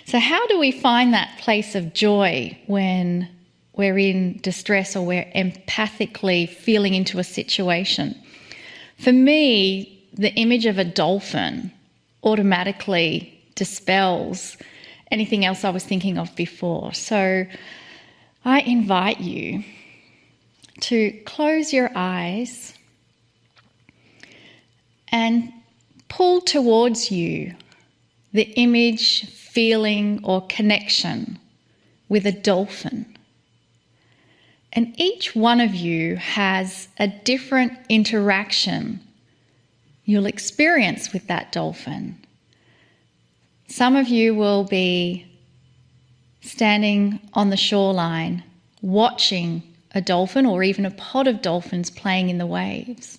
So how do we find that place of joy when we're in distress or we're empathically feeling into a situation? For me, the image of a dolphin automatically dispels anything else I was thinking of before. So I invite you to close your eyes and pull towards you the image, feeling, or connection with a dolphin. And each one of you has a different interaction you'll experience with that dolphin. Some of you will be standing on the shoreline watching a dolphin or even a pod of dolphins playing in the waves.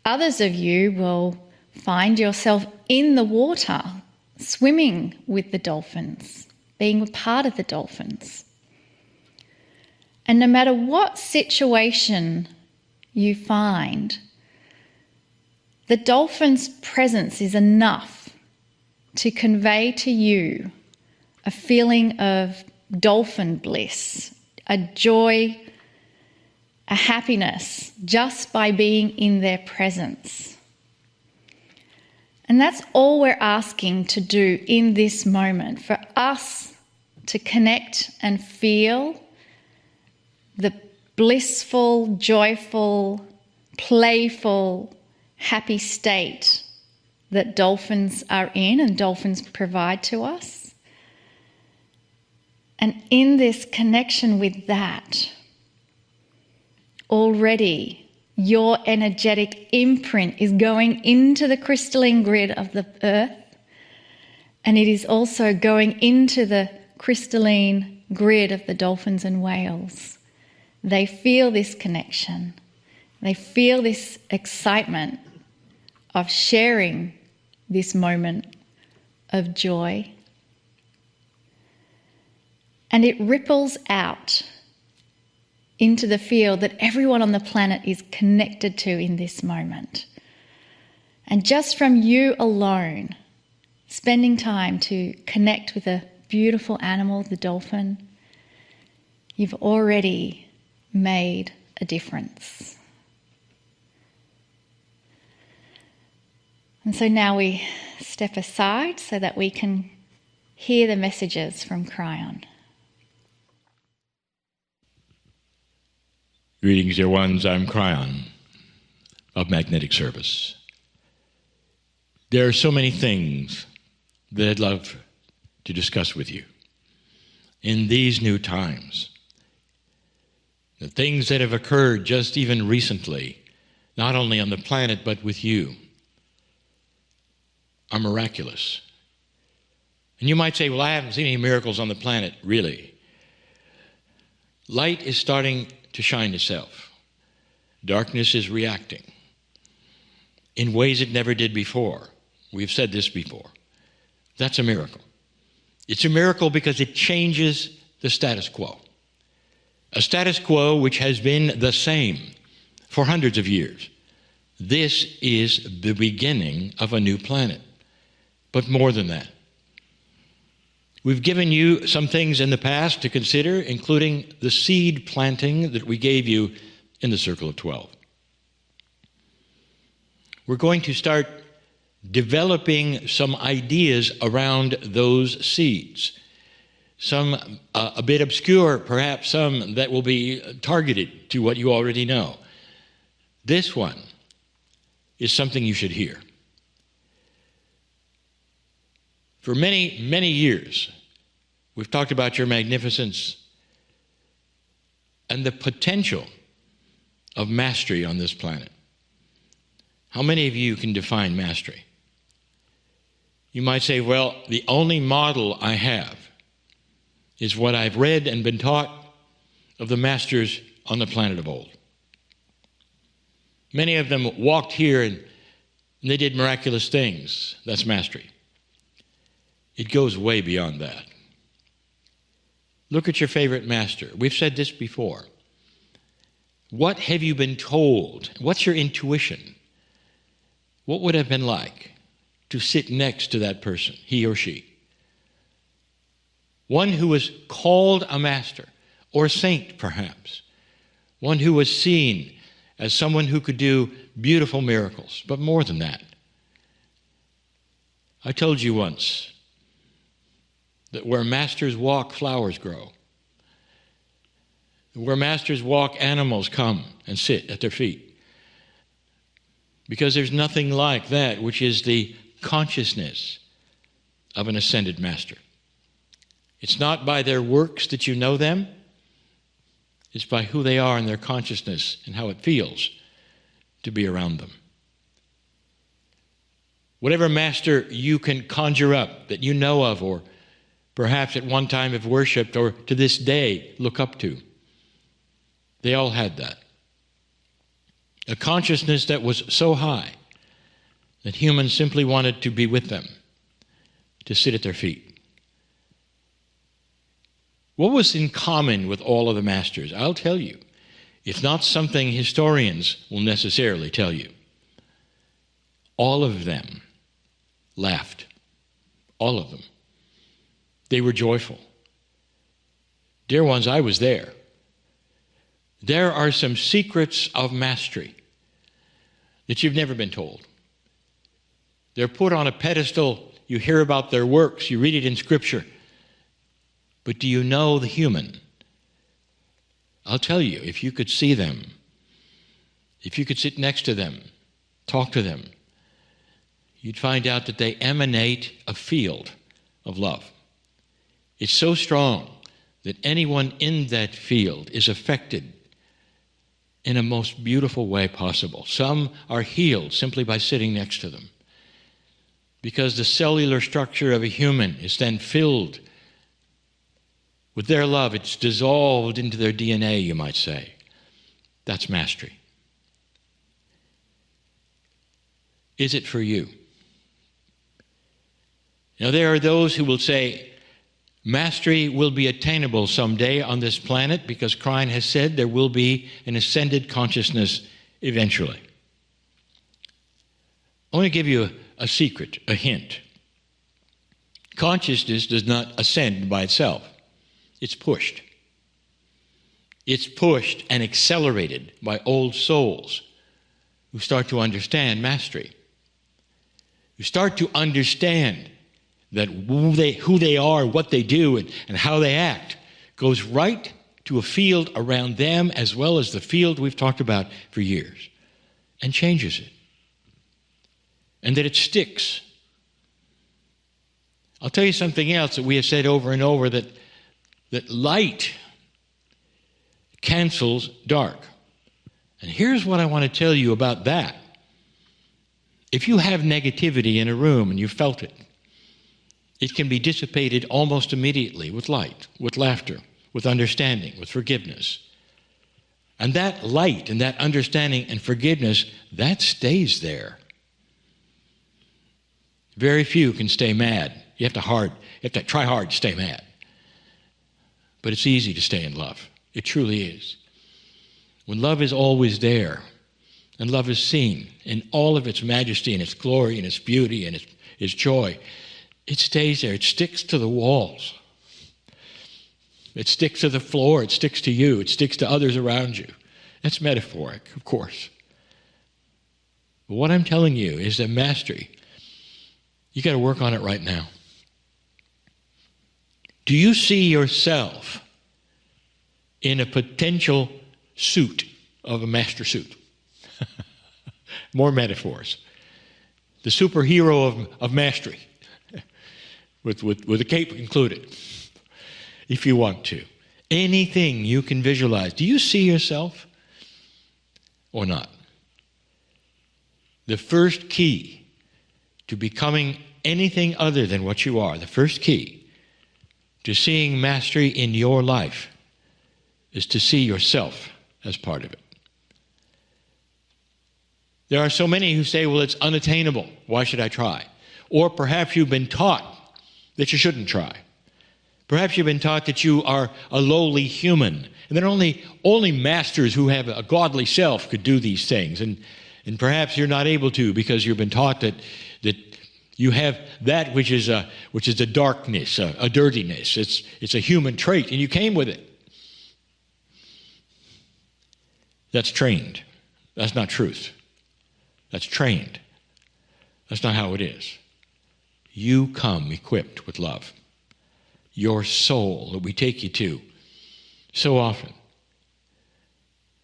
Others of you will find yourself in the water, swimming with the dolphins, being a part of the dolphins. And no matter what situation you find, the dolphin's presence is enough to convey to you a feeling of dolphin bliss, a joy, a happiness, just by being in their presence. And that's all we're asking to do in this moment, for us to connect and feel the blissful, joyful, playful, happy state that dolphins are in and dolphins provide to us. And in this connection with that, already your energetic imprint is going into the crystalline grid of the earth, and it is also going into the crystalline grid of the dolphins and whales. They feel this connection. They feel this excitement of sharing this moment of joy. And it ripples out into the field that everyone on the planet is connected to in this moment. And just from you alone, spending time to connect with a beautiful animal, the dolphin, you've already made a difference. And so now we step aside so that we can hear the messages from Kryon. Greetings, dear ones. I'm Kryon of Magnetic Service. There are so many things that I'd love to discuss with you in these new times. The things that have occurred just even recently, not only on the planet but with you, are miraculous. And you might say, well, I haven't seen any miracles on the planet. Really. Light is starting to shine itself. Darkness is reacting in ways it never did before. We've said this before. That's a miracle. It's a miracle because it changes the status quo. A status quo which has been the same for hundreds of years. This is the beginning of a new planet. But more than that. We've given you some things in the past to consider, including the seed planting that we gave you in the Circle of 12. We're going to start developing some ideas around those seeds. Some a bit obscure, perhaps some that will be targeted to what you already know. This one is something you should hear. For many, many years, we've talked about your magnificence and the potential of mastery on this planet. How many of you can define mastery? You might say, well, the only model I have is what I've read and been taught of the masters on the planet of old. Many of them walked here and they did miraculous things. That's mastery. It goes way beyond that. Look at your favorite master. We've said this before. What have you been told? What's your intuition? What would it have been like to sit next to that person, he or she? one who was called a master, or saint perhaps, one who was seen as someone who could do beautiful miracles, but more than that. I told you once that where masters walk, flowers grow. Where masters walk, animals come and sit at their feet. Because there's nothing like that, which is the consciousness of an ascended master. It's not by their works that you know them. It's by who they are and their consciousness and how it feels to be around them. Whatever master you can conjure up that you know of, or perhaps at one time have worshipped, or to this day look up to, they all had that. A consciousness that was so high that humans simply wanted to be with them, to sit at their feet. What was in common with all of the masters? I'll tell you. It's not something historians will necessarily tell you. All of them laughed. All of them. They were joyful. Dear ones, I was there. There are some secrets of mastery that you've never been told. They're put on a pedestal. You hear about their works. You read it in Scripture. But do you know the human? I'll tell you, if you could see them, if you could sit next to them, talk to them, you'd find out that they emanate a field of love. It's so strong that anyone in that field is affected in a most beautiful way possible. Some are healed simply by sitting next to them, because the cellular structure of a human is then filled with their love. It's dissolved into their DNA, you might say. That's mastery. Is it for you? Now, there are those who will say, mastery will be attainable someday on this planet because Kryon has said there will be an ascended consciousness eventually. I want to give you a secret, a hint. Consciousness does not ascend by itself. It's pushed. It's pushed and accelerated by old souls who start to understand mastery, who start to understand that who they are, what they do, and how they act goes right to a field around them as well as the field we've talked about for years, and changes it. And that it sticks. I'll tell you something else that we have said over and over, that light cancels dark. And here's what I want to tell you about that. If you have negativity in a room and you felt it, it can be dissipated almost immediately with light, with laughter, with understanding, with forgiveness. And that light and that understanding and forgiveness, that stays there. Very few can stay mad. You have to try hard to stay mad. But it's easy to stay in love. It truly is. When love is always there, and love is seen in all of its majesty and its glory and its beauty and its joy, it stays there. It sticks to the walls. It sticks to the floor. It sticks to you. It sticks to others around you. That's metaphoric, of course. But what I'm telling you is that mastery, you got to work on it right now. Do you see yourself in a potential suit of a master suit? More metaphors. The superhero of mastery, with a cape included, if you want to. Anything you can visualize. Do you see yourself or not? The first key to becoming anything other than what you are, the first key to seeing mastery in your life, is to see yourself as part of it. There are so many who say, well, it's unattainable. Why should I try? Or perhaps you've been taught that you shouldn't try. Perhaps you've been taught that you are a lowly human, and that only masters who have a godly self could do these things. And perhaps you're not able to because you've been taught that You have that which is a darkness, a dirtiness. It's a human trait, and you came with it. That's trained. That's not truth. That's trained. That's not how it is. You come equipped with love. Your soul that we take you to so often,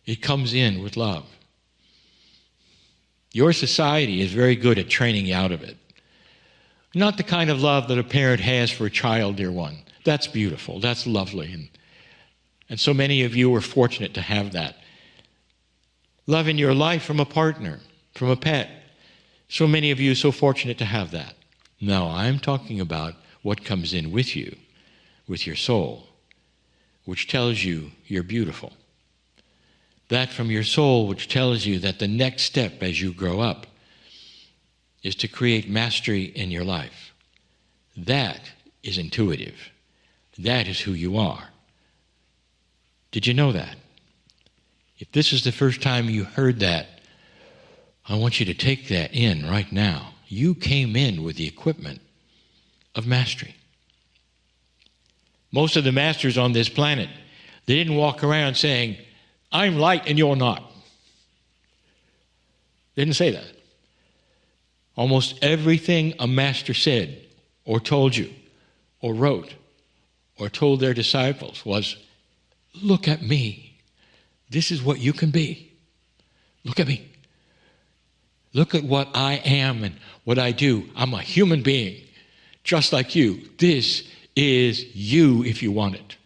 it comes in with love. Your society is very good at training you out of it. Not the kind of love that a parent has for a child, dear one. That's beautiful. That's lovely. And so many of you are fortunate to have that. Love in your life from a partner, from a pet. So many of you are so fortunate to have that. No, I'm talking about what comes in with you, with your soul, which tells you you're beautiful. That from your soul which tells you that the next step as you grow up is to create mastery in your life. That is intuitive. That is who you are. Did you know that? If this is the first time you heard that, I want you to take that in right now. You came in with the equipment of mastery. Most of the masters on this planet, they didn't walk around saying, I'm light and you're not. They didn't say that. Almost everything a master said or told you or wrote or told their disciples was, look at me. This is what you can be. Look at me. Look at what I am and what I do. I'm a human being, just like you. This is you if you want it.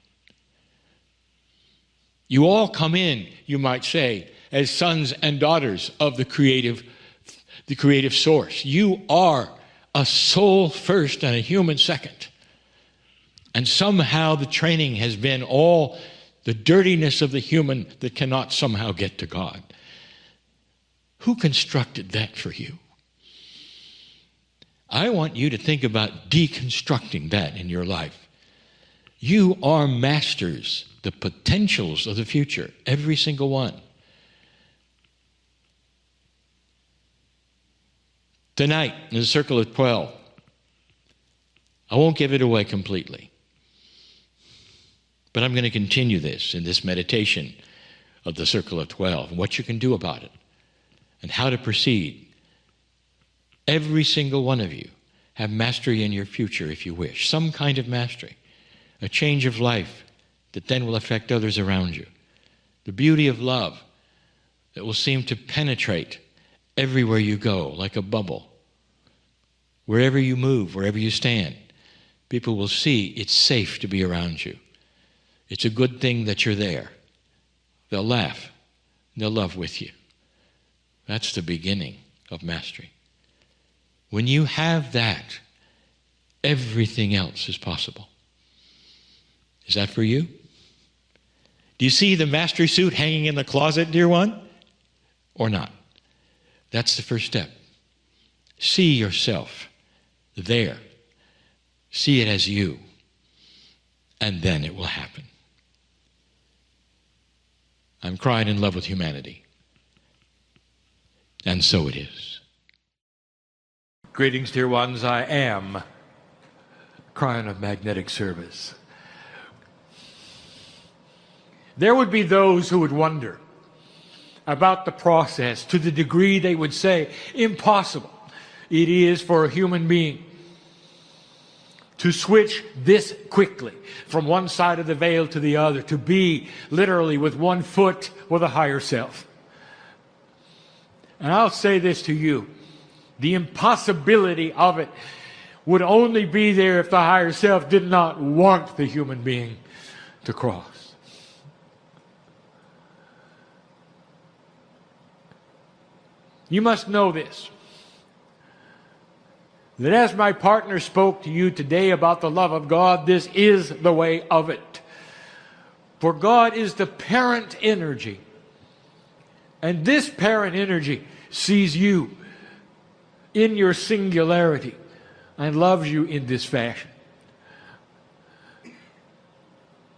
You all come in, you might say, as sons and daughters of the creative source. You are a soul first and a human second. And somehow the training has been all the dirtiness of the human that cannot somehow get to God. Who constructed that for you? I want you to think about deconstructing that in your life. You are masters, the potentials of the future, every single one. Tonight, in the Circle of 12, I won't give it away completely. But I'm going to continue this in this meditation of the Circle of 12 and what you can do about it and how to proceed. Every single one of you have mastery in your future if you wish. Some kind of mastery. A change of life that then will affect others around you. The beauty of love that will seem to penetrate everywhere you go like a bubble. Wherever you move, wherever you stand, people will see it's safe to be around you. It's a good thing that you're there. They'll laugh. They'll love with you. That's the beginning of mastery. When you have that, everything else is possible. Is that for you? Do you see the mastery suit hanging in the closet, dear one? Or not? That's the first step. See yourself there. See it as you. And then it will happen. I'm crying in love with humanity. And so it is. Greetings, dear ones. I am Kryon of Magnetic Service. There would be those who would wonder about the process to the degree they would say impossible it is for a human being to switch this quickly from one side of the veil to the other, to be literally with one foot with a higher self. And I'll say this to you, the impossibility of it would only be there if the higher self did not want the human being to cross. You must know this, that as my partner spoke to you today about the love of God, this is the way of it. For God is the parent energy. And this parent energy sees you in your singularity and loves you in this fashion.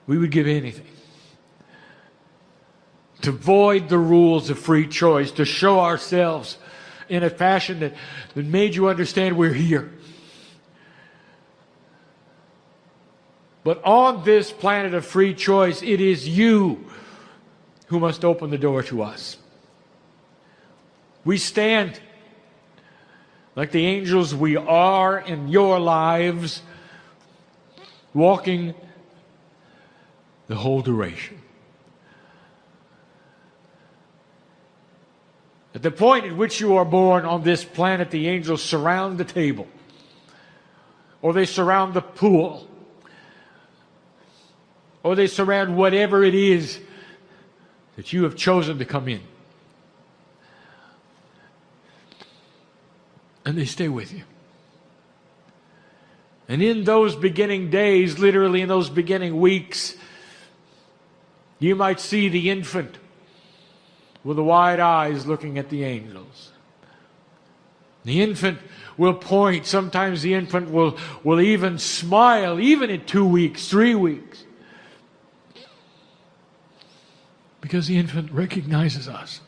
We would give anything to void the rules of free choice, to show ourselves in a fashion that made you understand we're here. But on this planet of free choice, it is you who must open the door to us. We stand like the angels we are in your lives, walking the whole duration. At the point at which you are born on this planet, the angels surround the table, or they surround the pool, or they surround whatever it is that you have chosen to come in. And they stay with you. And in those beginning days, literally in those beginning weeks, you might see the infant with the wide eyes looking at the angels. The infant will point. Sometimes the infant will even smile, even in 2 weeks, 3 weeks. Because the infant recognizes us.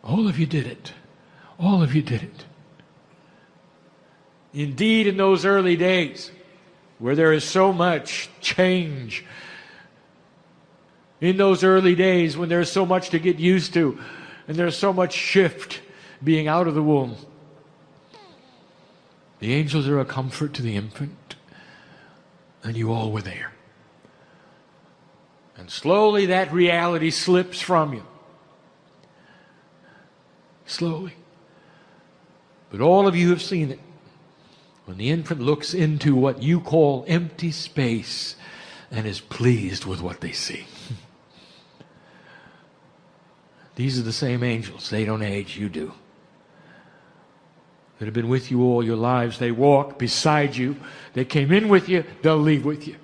All of you did it. All of you did it. Indeed, in those early days, where there is so much change, in those early days when there's so much to get used to, and there's so much shift being out of the womb, the angels are a comfort to the infant, and you all were there. And slowly that reality slips from you. Slowly. But all of you have seen it. When the infant looks into what you call empty space and is pleased with what they see. These are the same angels. They don't age, you do. That have been with you all your lives. They walk beside you. They came in with you. They'll leave with you.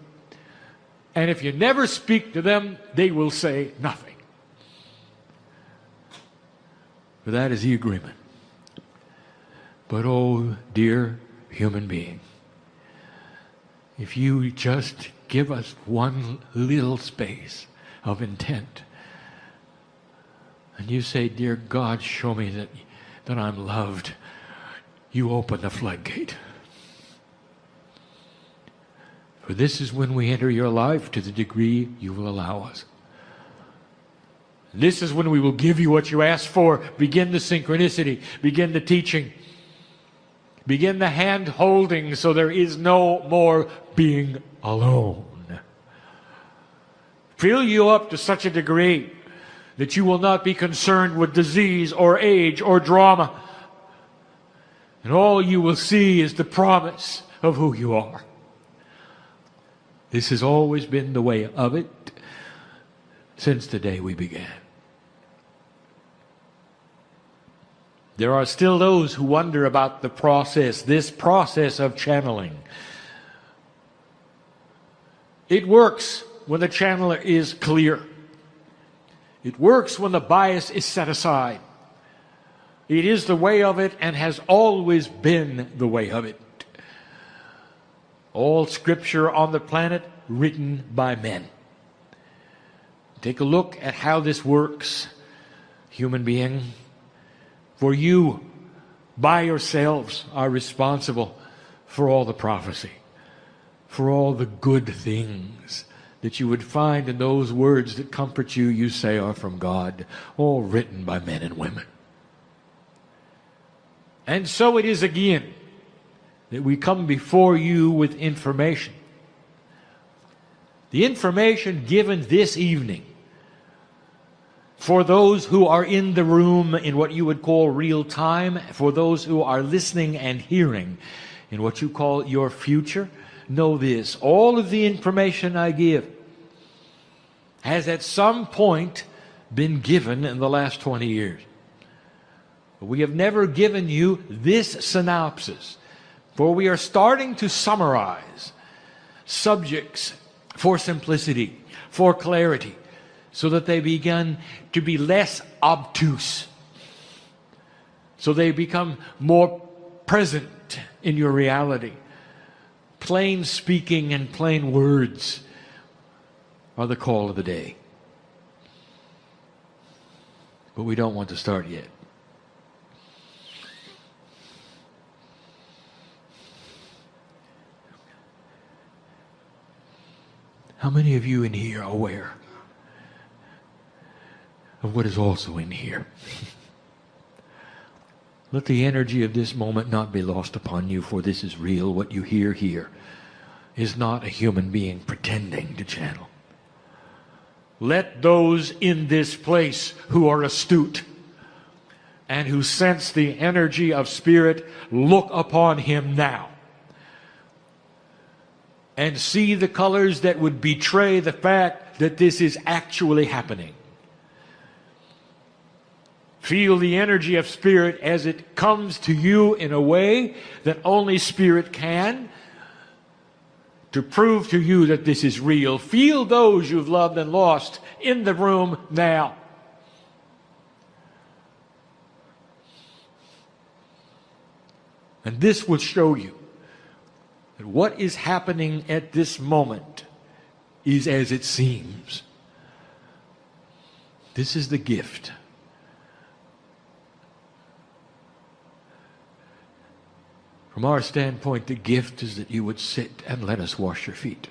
And if you never speak to them, they will say nothing. For that is the agreement. But oh, dear human being, if you just give us one little space of intent, and you say, dear God, show me that I'm loved, you open the floodgate. For this is when we enter your life to the degree you will allow us. This is when we will give you what you ask for. Begin the synchronicity. Begin the teaching. Begin the hand holding so there is no more being alone. Fill you up to such a degree that you will not be concerned with disease or age or drama. And all you will see is the promise of who you are. This has always been the way of it since the day we began. There are still those who wonder about the process, this process of channeling. It works when the channeler is clear. It works when the bias is set aside. It is the way of it and has always been the way of it. All scripture on the planet written by men. Take a look at how this works, human being. For you, by yourselves, are responsible for all the prophecy, for all the good things that you would find in those words that comfort you, you say are from God, all written by men and women. And so it is again that we come before you with information. The information given this evening for those who are in the room in what you would call real time, for those who are listening and hearing in what you call your future, know this. All of the information I give has at some point been given in the last 20 years. We have never given you this synopsis, for we are starting to summarize subjects for simplicity, for clarity, so that they begin to be less obtuse, so they become more present in your reality. Plain speaking and plain words are the call of the day. But we don't want to start yet. How many of you in here are aware of what is also in here? Let the energy of this moment not be lost upon you, for this is real. What you hear here is not a human being pretending to channel. Let those in this place who are astute and who sense the energy of spirit look upon him now and see the colors that would betray the fact that this is actually happening. Feel the energy of spirit as it comes to you in a way that only spirit can, to prove to you that this is real. Feel those you've loved and lost in the room now. And this will show you that what is happening at this moment is as it seems. This is the gift. From our standpoint, the gift is that you would sit and let us wash your feet.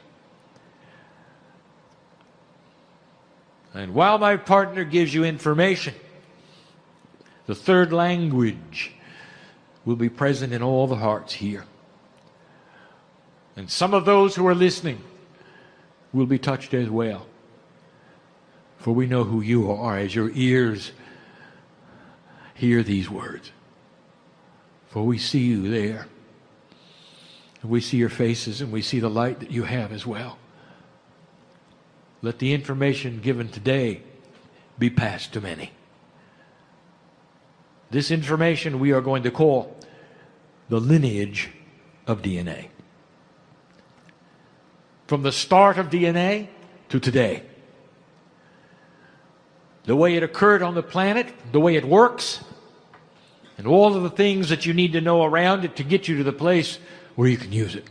And while my partner gives you information, the third language will be present in all the hearts here. And some of those who are listening will be touched as well. For we know who you are as your ears hear these words. For we see you there. And we see your faces and we see the light that you have as well. Let the information given today be passed to many. This information we are going to call the lineage of DNA. From the start of DNA to today. The way it occurred on the planet, the way it works, and all of the things that you need to know around it to get you to the place where you can use it.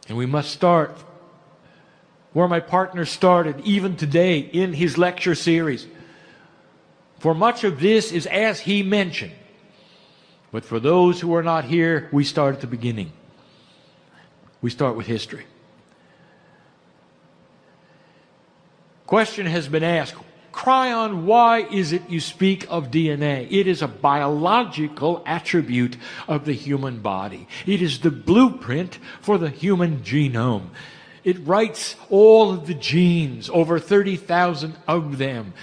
And we must start where my partner started, even today in his lecture series. For much of this is as he mentioned. But for those who are not here, we start at the beginning. We start with history. Question has been asked, Kryon, why is it you speak of DNA? It is a biological attribute of the human body. It is the blueprint for the human genome. It writes all of the genes, over 30,000 of them.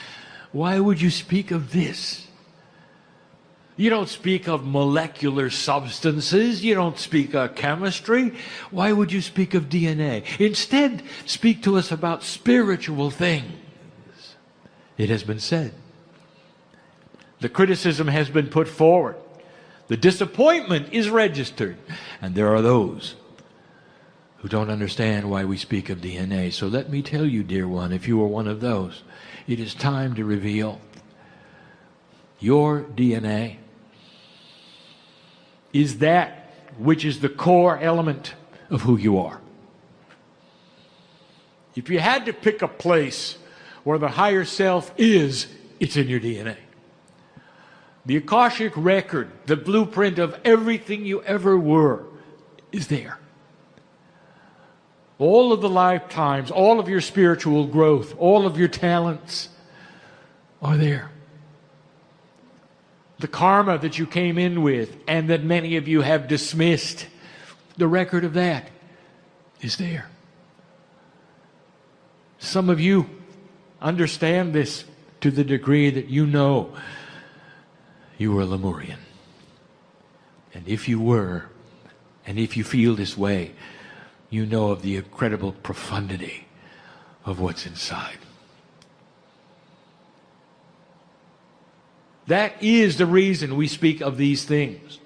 Why would you speak of this? You don't speak of molecular substances. You don't speak of chemistry. Why would you speak of DNA? Instead, speak to us about spiritual things. It has been said. The criticism has been put forward. The disappointment is registered. And there are those who don't understand why we speak of DNA. So let me tell you, dear one, if you are one of those, it is time to reveal your DNA is that which is the core element of who you are. If you had to pick a place where the higher self is, it's in your DNA. The Akashic record, the blueprint of everything you ever were, is there. All of the lifetimes, all of your spiritual growth, all of your talents are there. The karma that you came in with and that many of you have dismissed, the record of that is there. Some of you understand this to the degree that you know you were Lemurian. And if you were, and if you feel this way, you know of the incredible profundity of what's inside. That is the reason we speak of these things.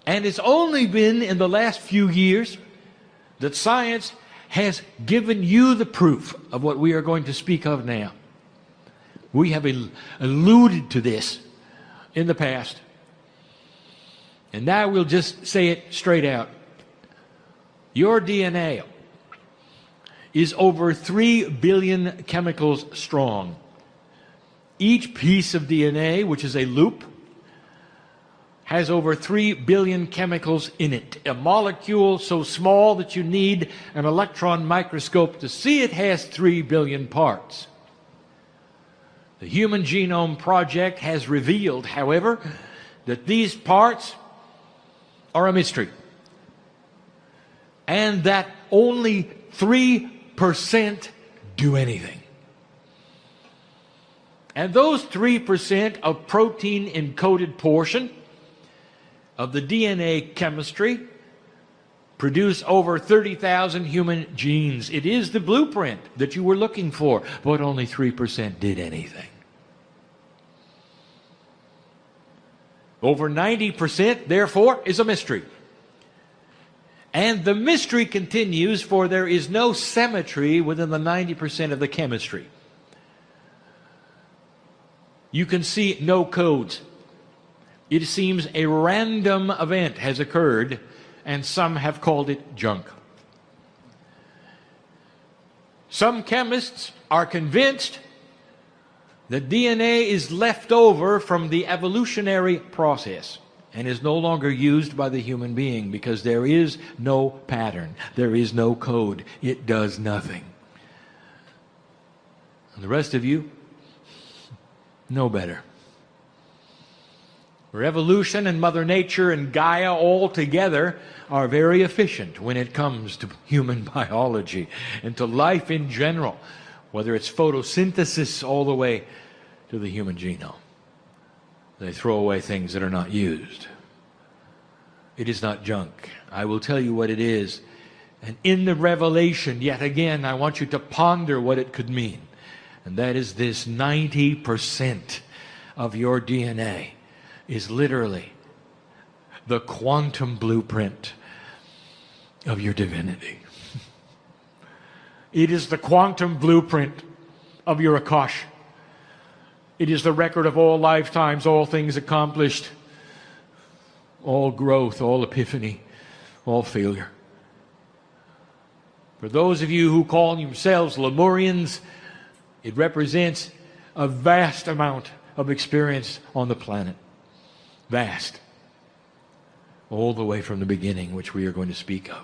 And it's only been in the last few years that science has given you the proof of what we are going to speak of now. We have alluded to this in the past. And now we'll just say it straight out. Your DNA is over 3 billion chemicals strong. Each piece of DNA, which is a loop, has over 3 billion chemicals in it. A molecule so small that you need an electron microscope to see it has 3 billion parts. The Human Genome Project has revealed, however, that these parts are a mystery, and that only 3% do anything. And those 3% of protein encoded portion of the DNA chemistry produce over 30,000 human genes. It is the blueprint that you were looking for, but only 3% did anything. Over 90%, therefore, is a mystery. And the mystery continues, for there is no symmetry within the 90% of the chemistry. You can see no codes. It seems a random event has occurred, and some have called it junk. Some chemists are convinced that DNA is left over from the evolutionary process and is no longer used by the human being because there is no pattern, there is no code, it does nothing. And the rest of you know better. Evolution and Mother Nature and Gaia all together are very efficient when it comes to human biology and to life in general, whether it's photosynthesis all the way to the human genome. They throw away things that are not used. It is not junk. I will tell you what it is. And in the revelation, yet again, I want you to ponder what it could mean. And that is this: 90% of your DNA is literally the quantum blueprint of your divinity. It is the quantum blueprint of your Akash. It is the record of all lifetimes, all things accomplished, all growth, all epiphany, all failure. For those of you who call yourselves Lemurians, it represents a vast amount of experience on the planet. Vast. All the way from the beginning, which we are going to speak of.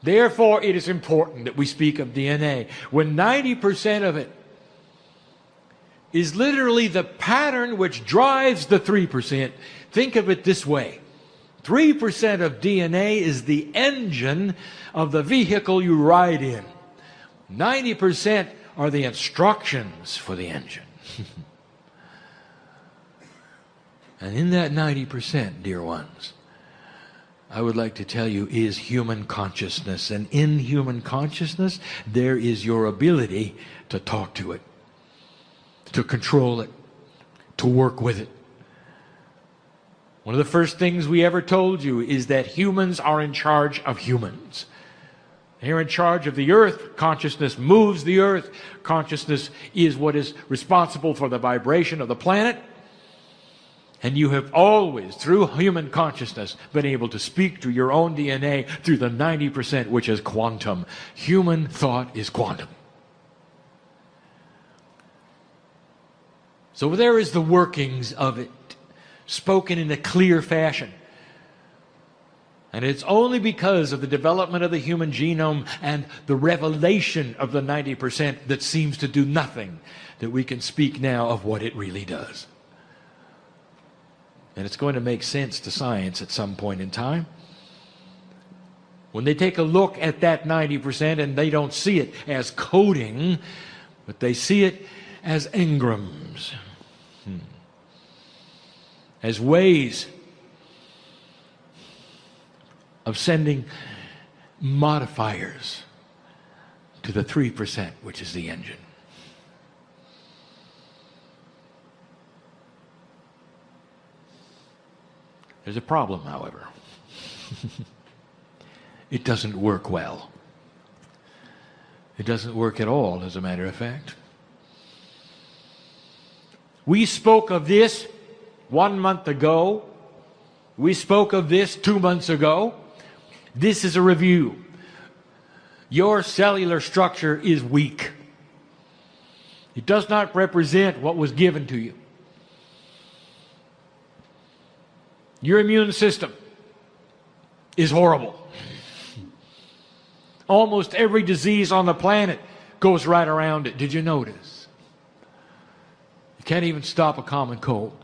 Therefore, it is important that we speak of DNA. When 90% of it is literally the pattern which drives the 3%, think of it this way. 3% of DNA is the engine of the vehicle you ride in. 90% are the instructions for the engine. And in that 90%, dear ones, I would like to tell you, is human consciousness. And in human consciousness, there is your ability to talk to it, to control it, to work with it. One of the first things we ever told you is that humans are in charge of humans. They're in charge of the earth. Consciousness moves the earth. Consciousness is what is responsible for the vibration of the planet. And you have always, through human consciousness, been able to speak to your own DNA through the 90%, which is quantum. Human thought is quantum. So there is the workings of it, spoken in a clear fashion. And it's only because of the development of the human genome and the revelation of the 90% that seems to do nothing that we can speak now of what it really does. And it's going to make sense to science at some point in time. When they take a look at that 90% and they don't see it as coding, but they see it as engrams, as ways of sending modifiers to the 3%, which is the engine. There's a problem, however. It doesn't work well. It doesn't work at all, as a matter of fact. We spoke of this 1 month ago. We spoke of this 2 months ago. This is a review. Your cellular structure is weak. It does not represent what was given to you. Your immune system is horrible. Almost every disease on the planet goes right around it. Did you notice? You can't even stop a common cold.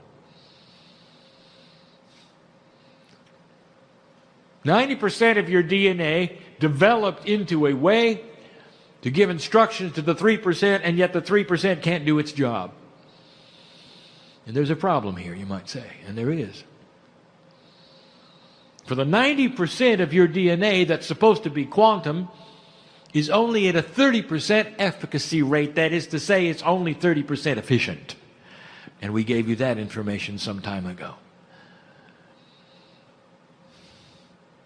90% of your DNA developed into a way to give instructions to the 3%, and yet the 3% can't do its job. And there's a problem here, you might say, and there is. For the 90% of your DNA that's supposed to be quantum is only at a 30% efficacy rate. That is to say, it's only 30% efficient. And we gave you that information some time ago.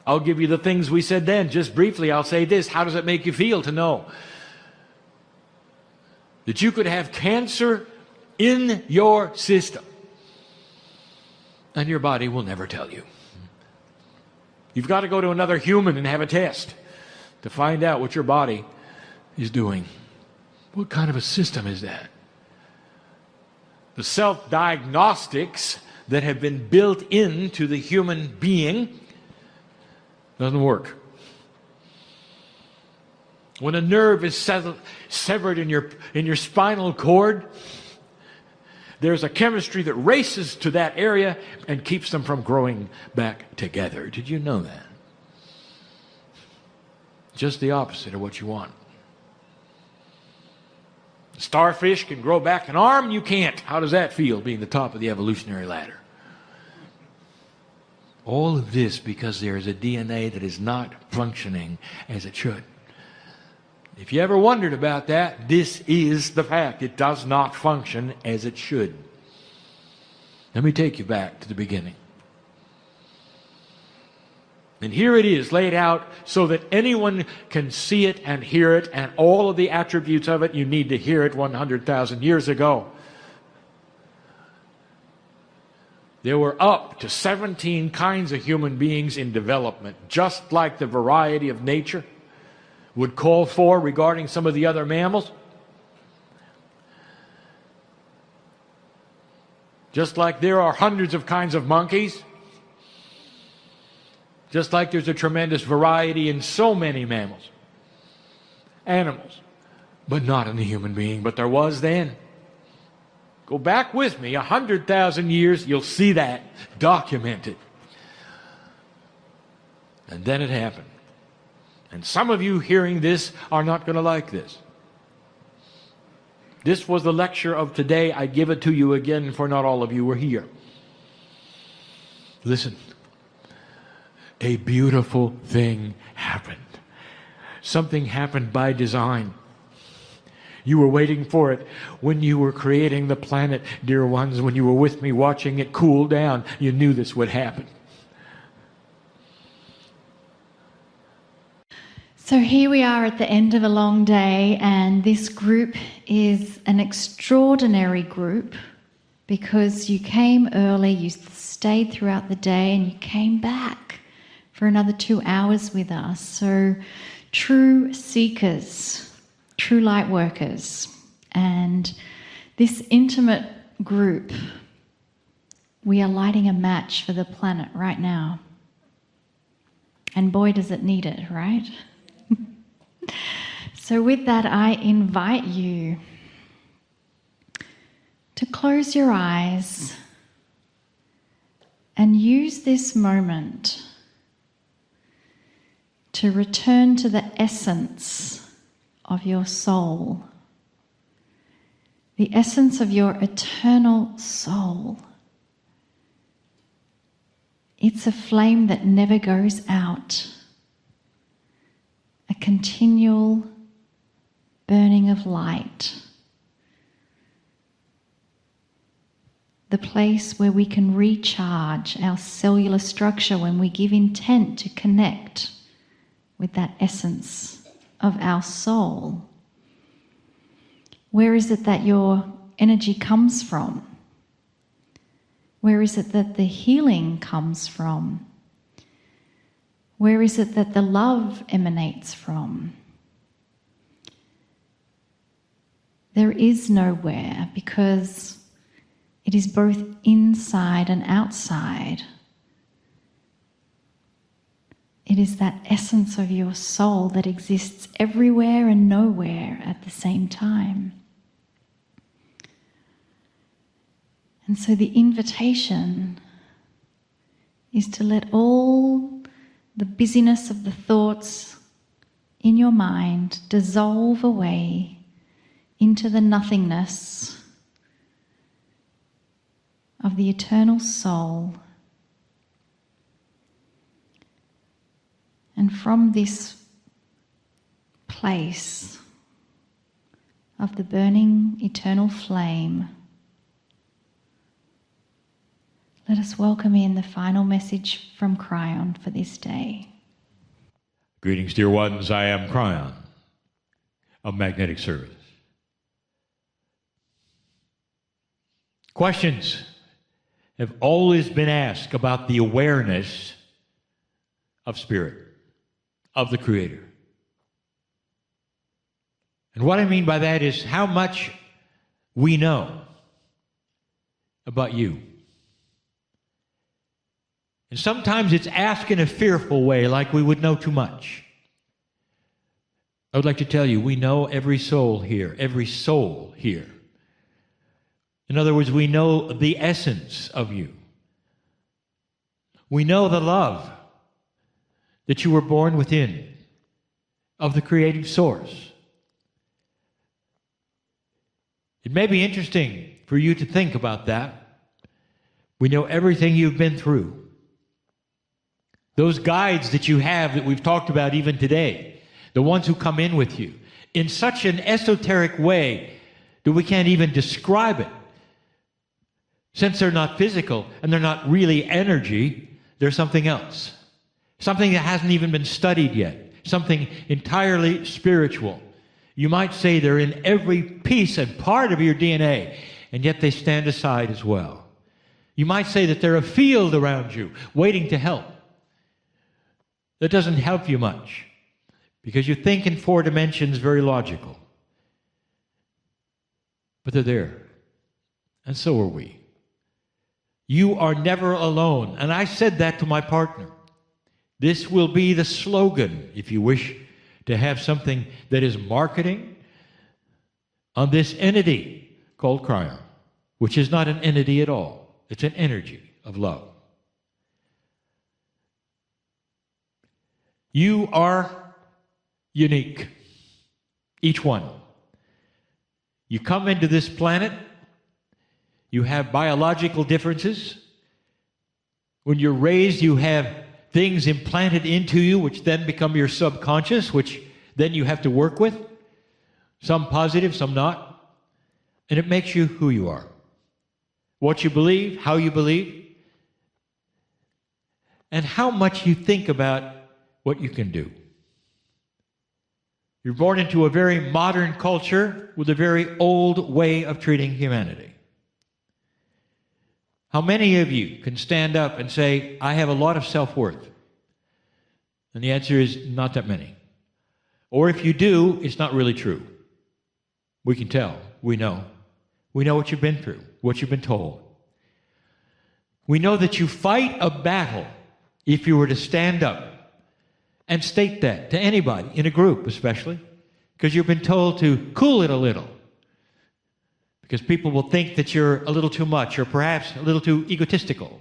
I'll give you the things we said then. Just briefly, I'll say this. How does it make you feel to know that you could have cancer in your system and your body will never tell you? You've got to go to another human and have a test to find out what your body is doing. What kind of a system is that? The self-diagnostics that have been built into the human being doesn't work. When a nerve is severed in your spinal cord, there's a chemistry that races to that area and keeps them from growing back together. Did you know that? Just the opposite of what you want. A starfish can grow back an arm, you can't. How does that feel, being the top of the evolutionary ladder? All of this because there is a DNA that is not functioning as it should. If you ever wondered about that, this is the fact. It does not function as it should. Let me take you back to the beginning. And here it is laid out so that anyone can see it and hear it, and all of the attributes of it. You need to hear it 100,000 years ago. There were up to 17 kinds of human beings in development, just like the variety of nature would call for regarding some of the other mammals. Just like there are hundreds of kinds of monkeys, just like there's a tremendous variety in so many mammals, animals, but not in the human being, but there was then. Go back with me 100,000 years, you'll see that documented. And then it happened. And some of you hearing this are not going to like this. This was the lecture of today. I give it to you again, for not all of you were here. Listen. A beautiful thing happened. Something happened by design. You were waiting for it when you were creating the planet, dear ones. When you were with me watching it cool down, you knew this would happen. So here we are at the end of a long day, and this group is an extraordinary group because you came early, you stayed throughout the day, and you came back for another 2 hours with us. So true seekers, true light workers. And this intimate group, we are lighting a match for the planet right now. And boy, does it need it, right? So with that, I invite you to close your eyes and use this moment to return to the essence of your soul, the essence of your eternal soul. It's a flame that never goes out, a continual burning of light, the place where we can recharge our cellular structure when we give intent to connect with that essence of our soul. Where is it that your energy comes from? Where is it that the healing comes from? Where is it that the love emanates from? There is nowhere, because it is both inside and outside It is that essence of your soul that exists everywhere and nowhere at the same time. And so the invitation is to let all the busyness of the thoughts in your mind dissolve away into the nothingness of the eternal soul. And from this place of the burning eternal flame, let us welcome in the final message from Kryon for this day. Greetings, dear ones. I am Kryon of Magnetic Service. Questions have always been asked about the awareness of Spirit, of the Creator. And what I mean by that is how much we know about you. And sometimes it's asked in a fearful way, like we would know too much. I would like to tell you, we know every soul here, every soul here. In other words, we know the essence of you. We know the love that you were born within of the creative source. It may be interesting for you to think about that. We know everything you've been through. Those guides that you have that we've talked about even today, the ones who come in with you, in such an esoteric way that we can't even describe it. Since they're not physical and they're not really energy, they're something else. Something that hasn't even been studied yet. Something entirely spiritual. You might say they're in every piece and part of your DNA, and yet they stand aside as well. You might say that they're a field around you, waiting to help. That doesn't help you much, because you think in 4 dimensions, very logical. But they're there, and so are we. You are never alone, and I said that to my partner. This will be the slogan, if you wish to have something that is marketing on this entity called Kryon, which is not an entity at all. It's an energy of love. You are unique, each one. You come into this planet, you have biological differences. When you're raised, you have things implanted into you which then become your subconscious, which then you have to work with. Some positive, some not. And it makes you who you are. What you believe, how you believe, and how much you think about what you can do. You're born into a very modern culture with a very old way of treating humanity. How many of you can stand up and say, I have a lot of self-worth? And the answer is not that many. Or if you do, it's not really true. We can tell. We know. We know what you've been through, what you've been told. We know that you fight a battle if you were to stand up and state that to anybody, in a group especially, because you've been told to cool it a little. Because people will think that you're a little too much or perhaps a little too egotistical.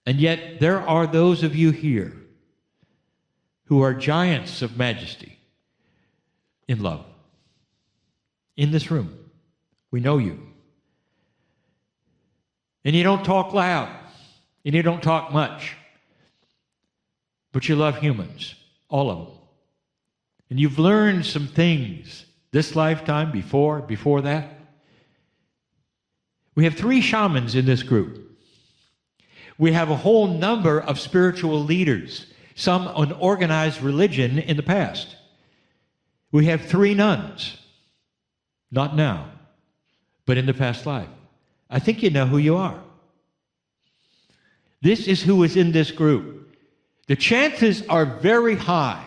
And yet there are those of you here who are giants of majesty in love. In this room. We know you. And you don't talk loud. And you don't talk much. But you love humans. All of them. And you've learned some things this lifetime, before that. We have 3 shamans in this group. We have a whole number of spiritual leaders, some on organized religion in the past. We have 3 nuns. Not now, but in the past life. I think you know who you are. This is who is in this group. The chances are very high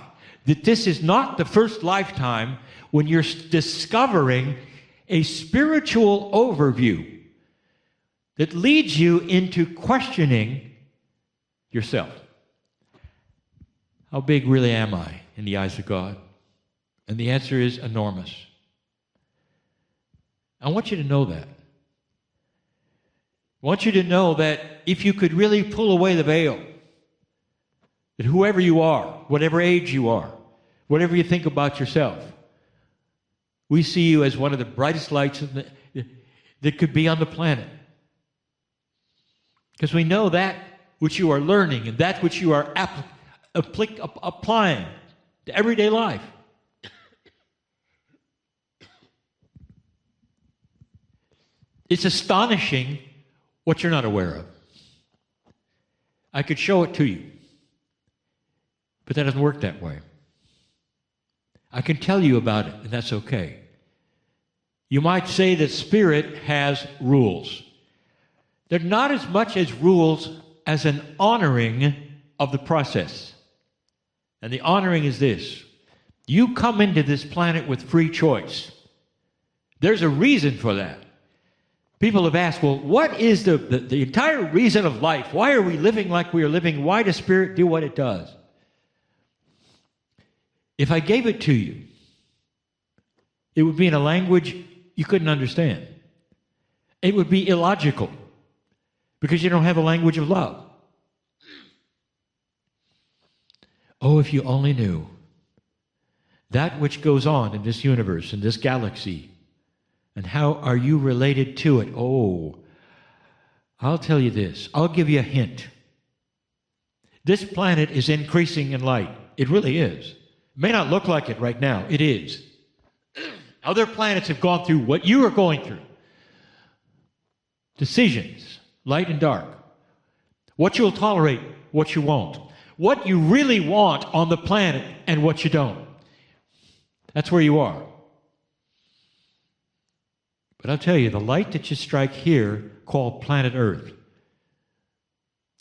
that this is not the first lifetime when you're discovering a spiritual overview that leads you into questioning yourself. How big really am I in the eyes of God? And the answer is enormous. I want you to know that. I want you to know that if you could really pull away the veil, that whoever you are, whatever age you are, whatever you think about yourself, we see you as one of the brightest lights that could be on the planet. Because we know that which you are learning and that which you are applying to everyday life. It's astonishing what you're not aware of. I could show it to you, but that doesn't work that way. I can tell you about it, and that's okay. You might say that Spirit has rules. They're not as much as rules as an honoring of the process. And the honoring is this. You come into this planet with free choice. There's a reason for that. People have asked, well, what is the entire reason of life? Why are we living like we are living? Why does Spirit do what it does? If I gave it to you, it would be in a language you couldn't understand. It would be illogical because you don't have a language of love. Oh, if you only knew that which goes on in this universe, in this galaxy, and how are you related to it? Oh, I'll tell you this. I'll give you a hint. This planet is increasing in light. It really is. It may not look like it right now. It is. Other planets have gone through what you are going through. Decisions, light and dark. What you'll tolerate, what you won't. What you really want on the planet and what you don't. That's where you are. But I'll tell you, the light that you strike here, called planet Earth,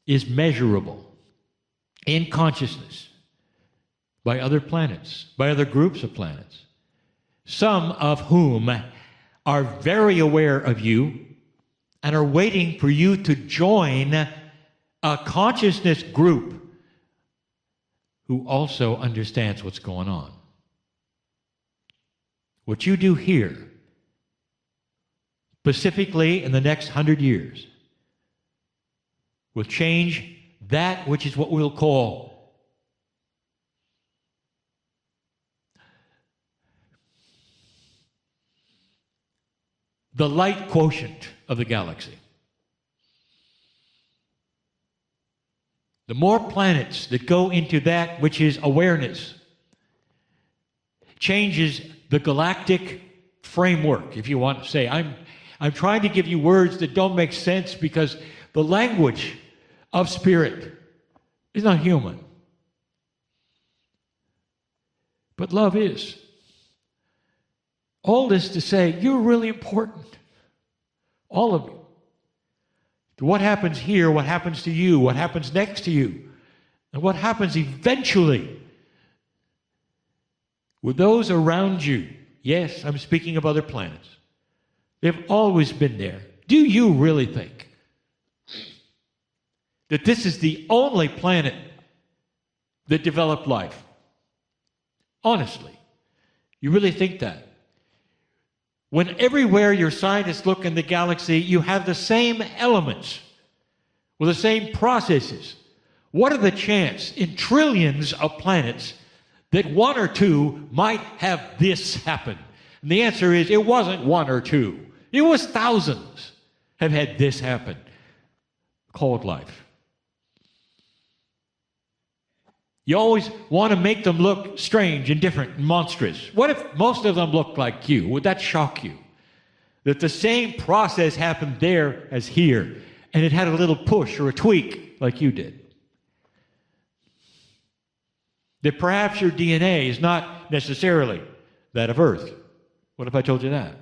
is measurable in consciousness by other planets, by other groups of planets, some of whom are very aware of you and are waiting for you to join a consciousness group who also understands what's going on. What you do here, specifically in the next 100 years, will change that which is what we'll call the light quotient of the galaxy. The more planets that go into that which is awareness changes the galactic framework, if you want to say. I'm trying to give you words that don't make sense because the language of Spirit is not human. But love is. All this to say, you're really important. All of you. What happens here, what happens to you, what happens next to you, and what happens eventually with those around you. Yes, I'm speaking of other planets. They've always been there. Do you really think that this is the only planet that developed life? Honestly, you really think that? When everywhere your scientists look in the galaxy, you have the same elements with the same processes. What are the chances in trillions of planets that one or two might have this happen? And the answer is it wasn't one or two. It was thousands have had this happen, called life. You always want to make them look strange and different and monstrous. What if most of them looked like you? Would that shock you? That the same process happened there as here, and it had a little push or a tweak like you did. That perhaps your DNA is not necessarily that of Earth. What if I told you that?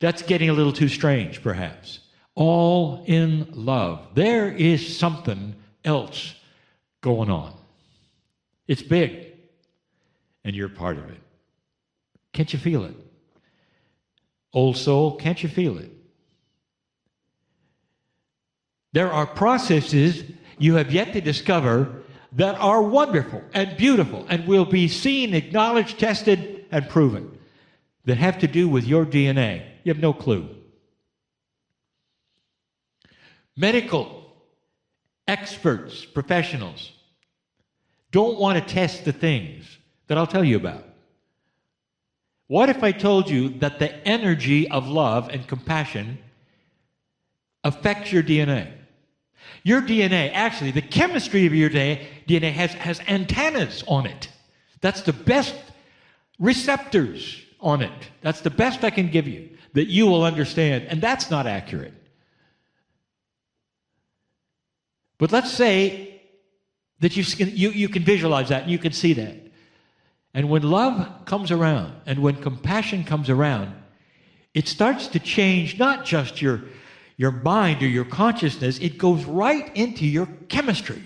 That's getting a little too strange, perhaps. All in love. There is something else going on. It's big, and you're part of it. Can't you feel it? Old soul, can't you feel it? There are processes you have yet to discover that are wonderful and beautiful and will be seen, acknowledged, tested, and proven that have to do with your DNA. You have no clue. Medical experts, professionals, don't want to test the things that I'll tell you about. What if I told you that the energy of love and compassion affects your DNA? Your DNA, actually, the chemistry of your DNA has antennas on it. That's the best receptors on it. That's the best I can give you that you will understand. And that's not accurate. But let's say that you can visualize that and you can see that. And when love comes around and when compassion comes around, it starts to change not just your mind or your consciousness, it goes right into your chemistry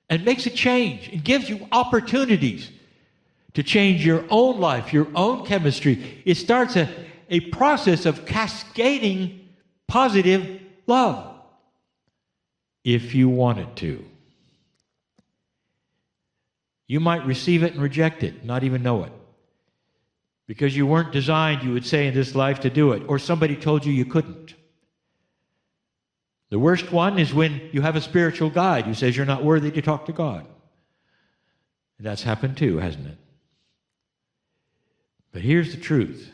and makes a change and gives you opportunities to change your own life, your own chemistry. It starts a process of cascading positive love if you want it to. You might receive it and reject it, not even know it. Because you weren't designed, you would say, in this life to do it, or somebody told you you couldn't. The worst one is when you have a spiritual guide who says you're not worthy to talk to God. That's happened too, hasn't it? But here's the truth.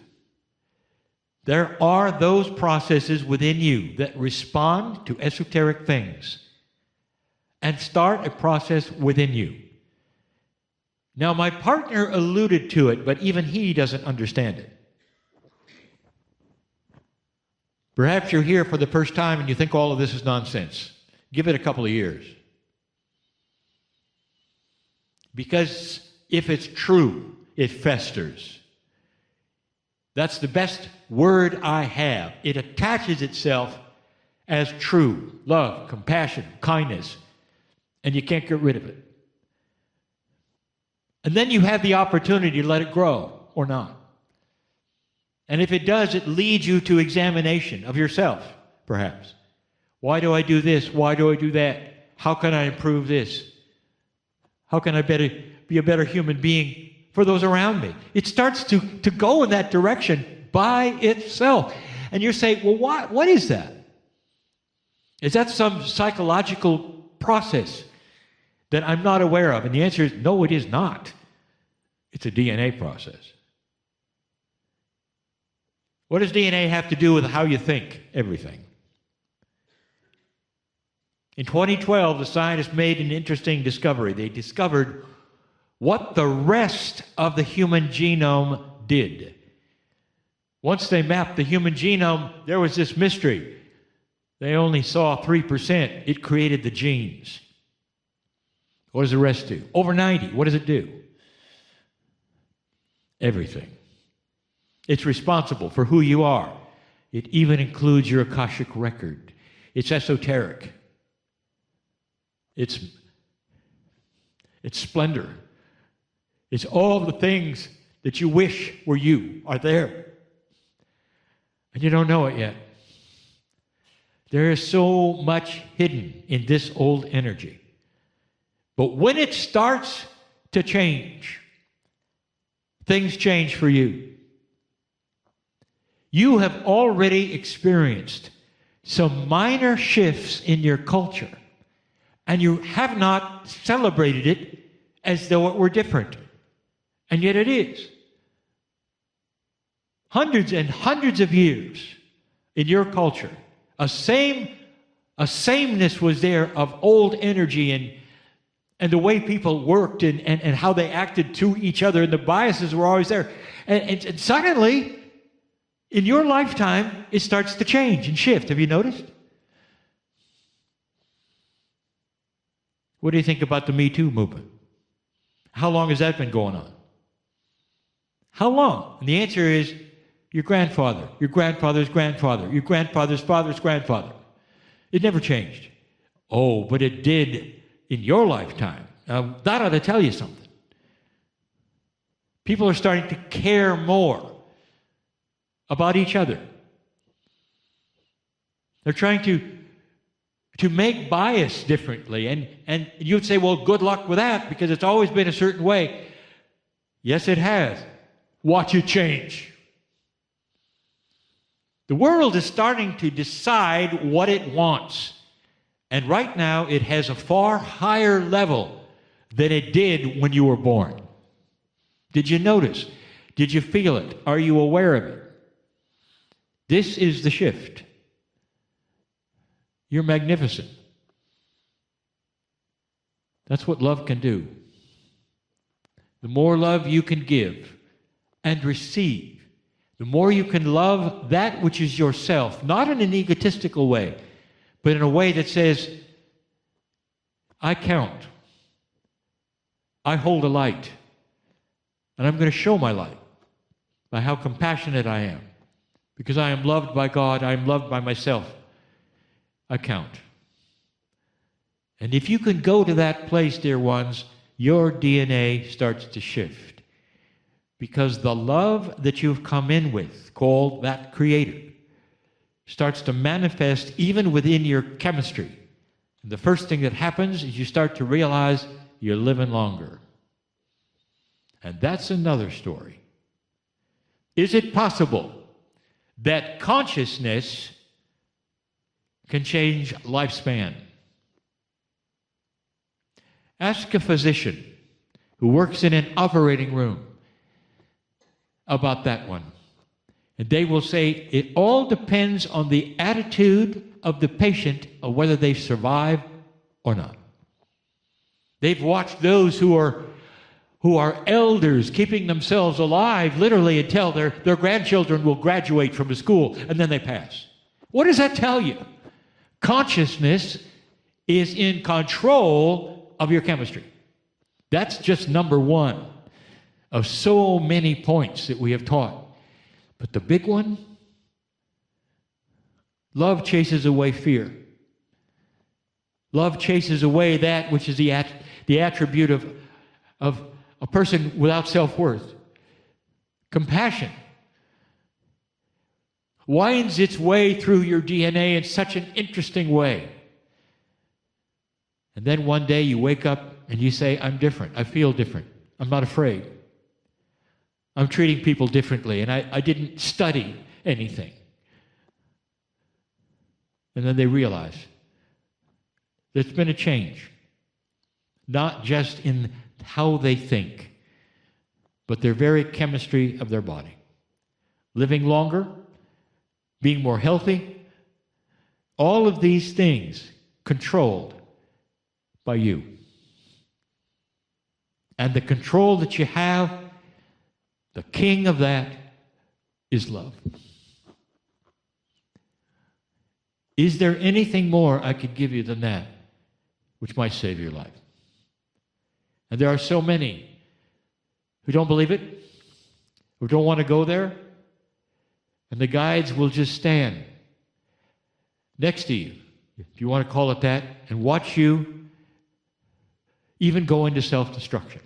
There are those processes within you that respond to esoteric things and start a process within you. Now, my partner alluded to it, but even he doesn't understand it. Perhaps you're here for the first time and you think all of this is nonsense. Give it a couple of years. Because if it's true, it festers. That's the best word I have. It attaches itself as true. Love, compassion, kindness. And you can't get rid of it. And then you have the opportunity to let it grow or not. And if it does, it leads you to examination of yourself, perhaps. Why do I do this? Why do I do that? How can I improve this? How can I be a better human being for those around me? It starts to go in that direction by itself. And you're saying, well, what is that? Is that some psychological process that I'm not aware of? And the answer is, no, it is not. It's a DNA process. What does DNA have to do with how you think? Everything. In 2012, the scientists made an interesting discovery. They discovered what the rest of the human genome did. Once they mapped the human genome, there was this mystery. They only saw 3%. It created the genes. What does the rest do? Over 90. What does it do? Everything. It's responsible for who you are. It even includes your Akashic record. It's esoteric. It's splendor. It's all the things that you wish were you are there. And you don't know it yet. There is so much hidden in this old energy. But when it starts to change, things change for you. You have already experienced some minor shifts in your culture, and you have not celebrated it as though it were different. And yet it is. Hundreds and hundreds of years in your culture, a sameness was there of old energy and the way people worked and how they acted to each other, and the biases were always there. And suddenly, in your lifetime, it starts to change and shift. Have you noticed? What do you think about the Me Too movement? How long has that been going on? How long? And the answer is your grandfather, your grandfather's grandfather, your grandfather's father's grandfather. It never changed. Oh, but it did in your lifetime. Now, that ought to tell you something. People are starting to care more about each other. They're trying to to make bias differently. And you'd say, well, good luck with that because it's always been a certain way. Yes, it has. Watch it change. The world is starting to decide what it wants. And right now, it has a far higher level than it did when you were born. Did you notice? Did you feel it? Are you aware of it? This is the shift. You're magnificent. That's what love can do. The more love you can give and receive, the more you can love that which is yourself, not in an egotistical way, but in a way that says, I count. I hold a light. And I'm going to show my light by how compassionate I am. Because I am loved by God, I am loved by myself. I count. And if you can go to that place, dear ones, your DNA starts to shift. Because the love that you've come in with, called that Creator, starts to manifest even within your chemistry. And the first thing that happens is you start to realize you're living longer. And that's another story. Is it possible that consciousness can change lifespan? Ask a physician who works in an operating room about that one. And they will say it all depends on the attitude of the patient of whether they survive or not. They've watched those who are elders keeping themselves alive literally until their grandchildren will graduate from a school and then they pass. What does that tell you? Consciousness is in control of your chemistry. That's just number one of so many points that we have taught. But the big one, love chases away fear. Love chases away that which is the attribute of a person without self-worth. Compassion winds its way through your DNA in such an interesting way. And then one day you wake up and you say, I'm different. I feel different. I'm not afraid. I'm treating people differently, and I didn't study anything. And then they realize there's been a change, not just in how they think, but their very chemistry of their body. Living longer, being more healthy, all of these things controlled by you. And the control that you have, the king of that is love. Is there anything more I could give you than that which might save your life? And there are so many who don't believe it, who don't want to go there, and the guides will just stand next to you, if you want to call it that, and watch you even go into self-destruction.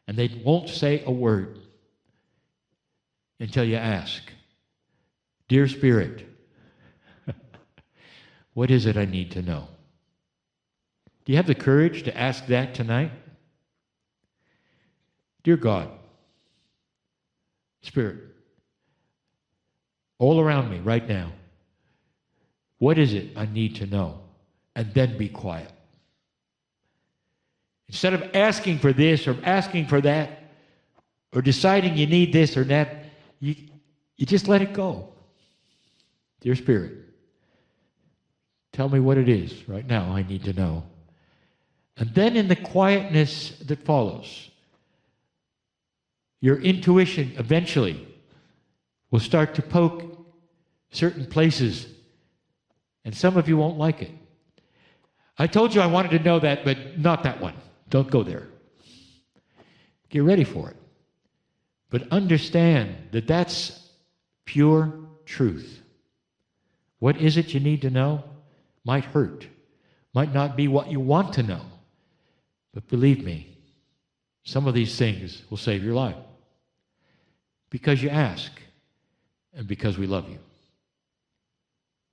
And they won't say a word until you ask, Dear Spirit, what is it I need to know? Do you have the courage to ask that tonight? Dear God, Spirit, all around me right now, what is it I need to know? And then be quiet. Instead of asking for this or asking for that, or deciding you need this or that, you just let it go. Dear Spirit, tell me what it is right now I need to know. And then in the quietness that follows, your intuition eventually will start to poke certain places, and some of you won't like it. I told you I wanted to know that, but not that one. Don't go there. Get ready for it. But understand that that's pure truth. What is it you need to know? Might hurt. Might not be what you want to know. But believe me, some of these things will save your life. Because you ask, and because we love you.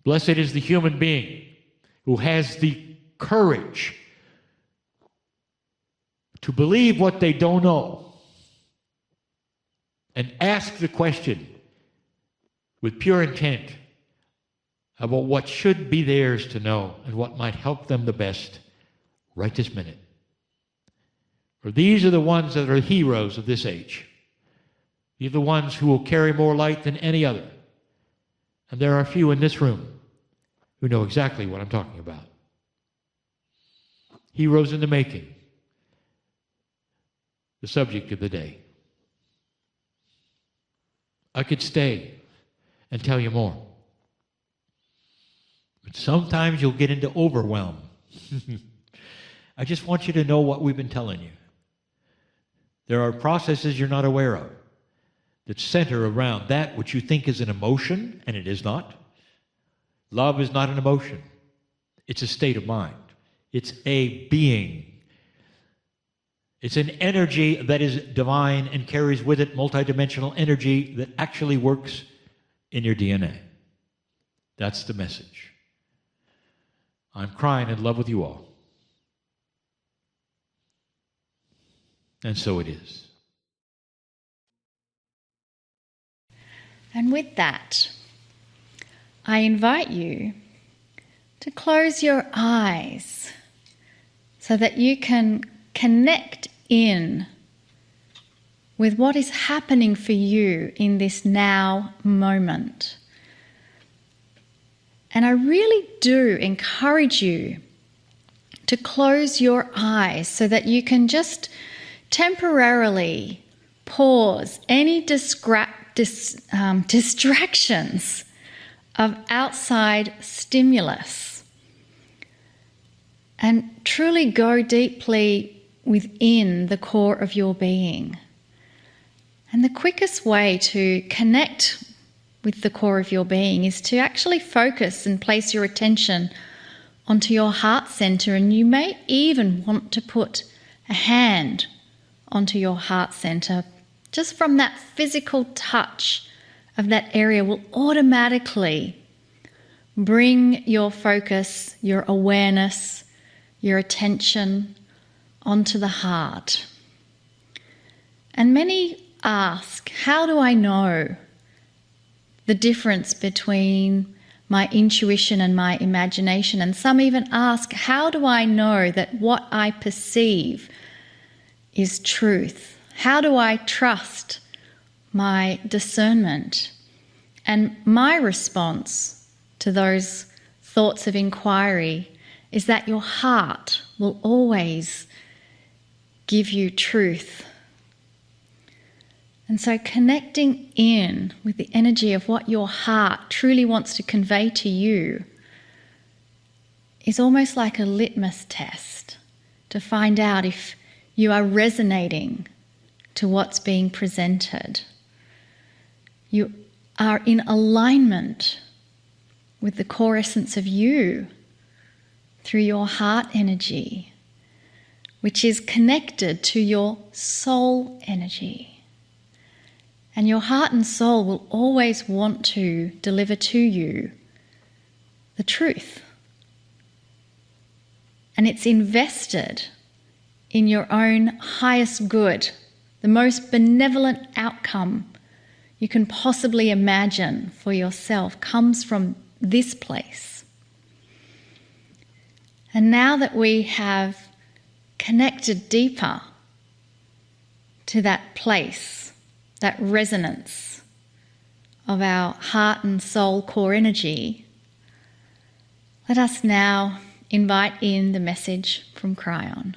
Blessed is the human being who has the courage to believe what they don't know and ask the question with pure intent about what should be theirs to know and what might help them the best right this minute. For these are the ones that are heroes of this age. These are the ones who will carry more light than any other. And there are a few in this room who know exactly what I'm talking about. Heroes in the making. The subject of the day. I could stay and tell you more. But sometimes you'll get into overwhelm. I just want you to know what we've been telling you. There are processes you're not aware of that center around that which you think is an emotion, and it is not. Love is not an emotion. It's a state of mind. It's a being. It's an energy that is divine and carries with it multidimensional energy that actually works in your DNA. That's the message. I'm crying in love with you all. And so it is. And with that, I invite you to close your eyes so that you can connect in with what is happening for you in this now moment. And I really do encourage you to close your eyes so that you can just temporarily pause any distractions of outside stimulus and truly go deeply within the core of your being. And the quickest way to connect with the core of your being is to actually focus and place your attention onto your heart center, and you may even want to put a hand onto your heart center. Just from that physical touch of that area will automatically bring your focus, your awareness, your attention onto the heart. And many ask, how do I know the difference between my intuition and my imagination? And some even ask, how do I know that what I perceive is truth? How do I trust my discernment? And my response to those thoughts of inquiry is that your heart will always give you truth. And so connecting in with the energy of what your heart truly wants to convey to you is almost like a litmus test to find out if you are resonating to what's being presented. You are in alignment with the core essence of you through your heart energy, which is connected to your soul energy. And your heart and soul will always want to deliver to you the truth. And it's invested in your own highest good, the most benevolent outcome you can possibly imagine for yourself comes from this place. And now that we have connected deeper to that place, that resonance of our heart and soul core energy, let us now invite in the message from Kryon.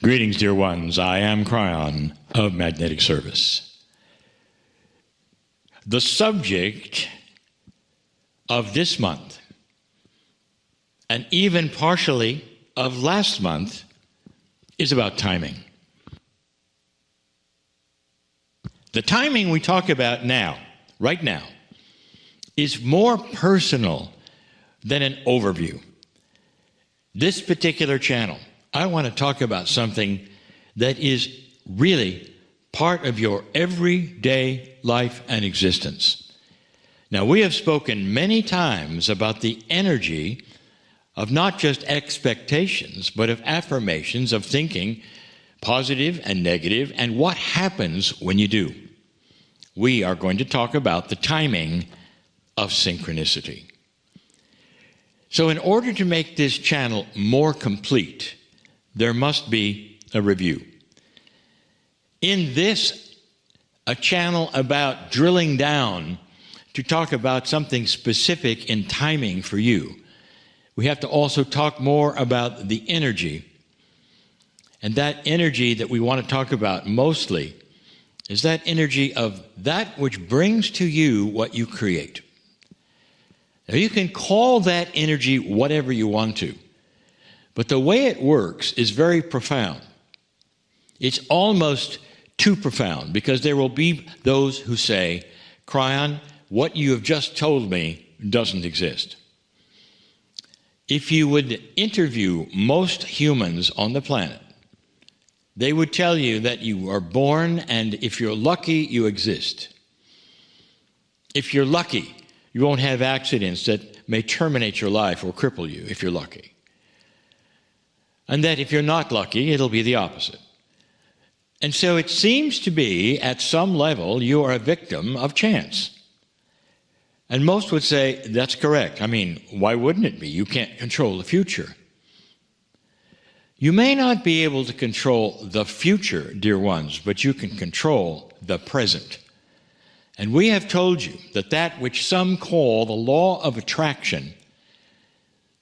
Greetings, dear ones. I am Kryon of Magnetic Service. The subject of this month, and even partially of last month, is about timing. The timing we talk about now, right now, is more personal than an overview. This particular channel, I want to talk about something that is really part of your everyday life and existence. Now, we have spoken many times about the energy of not just expectations, but of affirmations, of thinking, positive and negative, and what happens when you do. We are going to talk about the timing of synchronicity. So in order to make this channel more complete, there must be a review. In this, a channel about drilling down to talk about something specific in timing for you, we have to also talk more about the energy. And that energy that we want to talk about mostly is that energy of that which brings to you what you create. Now, you can call that energy whatever you want to, but the way it works is very profound. It's almost too profound, because there will be those who say, Kryon, what you have just told me doesn't exist. If you would interview most humans on the planet, they would tell you that you are born, and if you're lucky, you exist. If you're lucky, you won't have accidents that may terminate your life or cripple you, if you're lucky. And that if you're not lucky, it'll be the opposite. And so it seems to be, at some level, you are a victim of chance. And most would say, that's correct. I mean, why wouldn't it be? You can't control the future. You may not be able to control the future, dear ones, but you can control the present. And we have told you that that which some call the law of attraction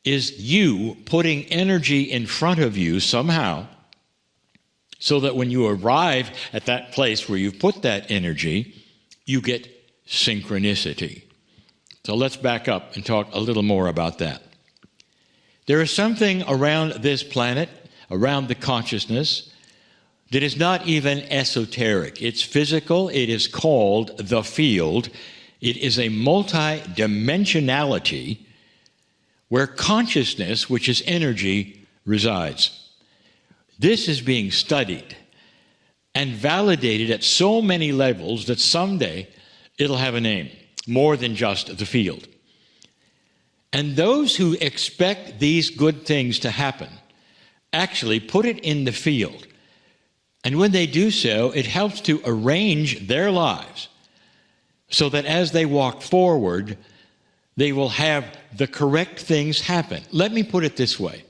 is you putting energy in front of you somehow, so that when you arrive at that place where you've put that energy, you get synchronicity. So let's back up and talk a little more about that. There is something around this planet, around the consciousness, that is not even esoteric. It's physical. It is called the field. It is a multi-dimensionality where consciousness, which is energy, resides. This is being studied and validated at so many levels that someday it'll have a name, more than just the field. And those who expect these good things to happen actually put it in the field. And when they do so, it helps to arrange their lives so that as they walk forward, they will have the correct things happen. Let me put it this way.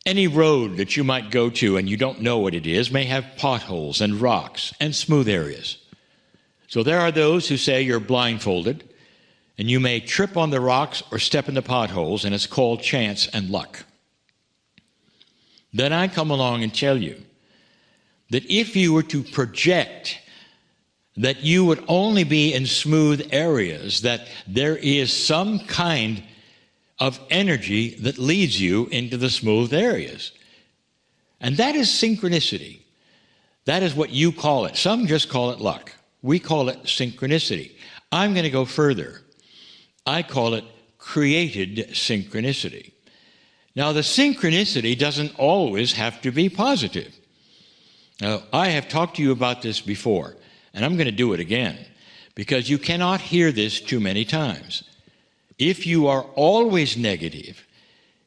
Any road that you might go to and you don't know what it is may have potholes and rocks and smooth areas. So there are those who say you're blindfolded and you may trip on the rocks or step in the potholes, and it's called chance and luck. Then I come along and tell you that if you were to project that you would only be in smooth areas, that there is some kind of energy that leads you into the smooth areas. And that is synchronicity. That is what you call it. Some just call it luck. We call it synchronicity. I'm going to go further. I call it created synchronicity. Now, the synchronicity doesn't always have to be positive. Now, I have talked to you about this before, and I'm going to do it again, because you cannot hear this too many times. If you are always negative,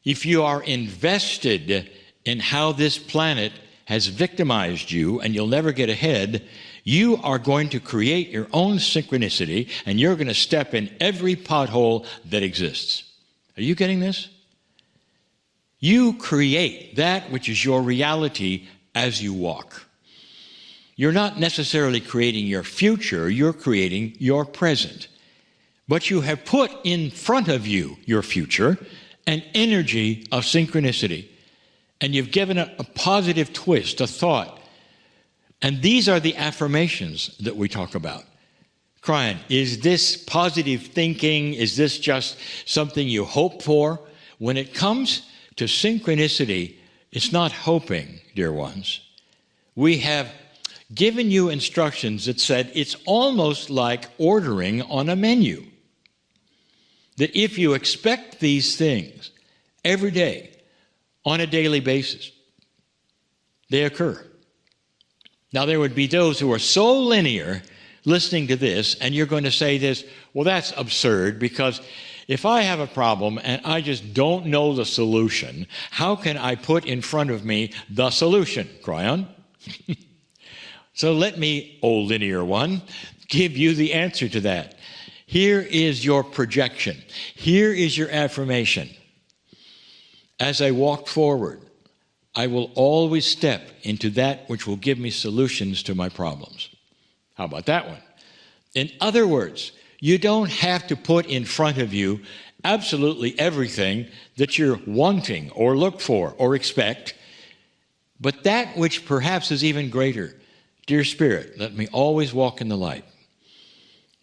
if you are invested in how this planet has victimized you and you'll never get ahead, you are going to create your own synchronicity, and you're going to step in every pothole that exists. Are you getting this? You create that which is your reality as you walk. You're not necessarily creating your future, you're creating your present. But you have put in front of you your future, an energy of synchronicity, and you've given it a positive twist, a thought. And these are the affirmations that we talk about. Kryon, is this positive thinking? Is this just something you hope for? When it comes to synchronicity, it's not hoping, dear ones. We have given you instructions that said it's almost like ordering on a menu. That if you expect these things every day, on a daily basis, they occur. Now, there would be those who are so linear, listening to this, and you're going to say this, well, that's absurd, because if I have a problem and I just don't know the solution, how can I put in front of me the solution, Kryon? So let me, oh linear one, give you the answer to that. Here is your projection. Here is your affirmation. As I walk forward, I will always step into that which will give me solutions to my problems. How about that one? In other words, you don't have to put in front of you absolutely everything that you're wanting or look for or expect, but that which perhaps is even greater. Dear Spirit, let me always walk in the light.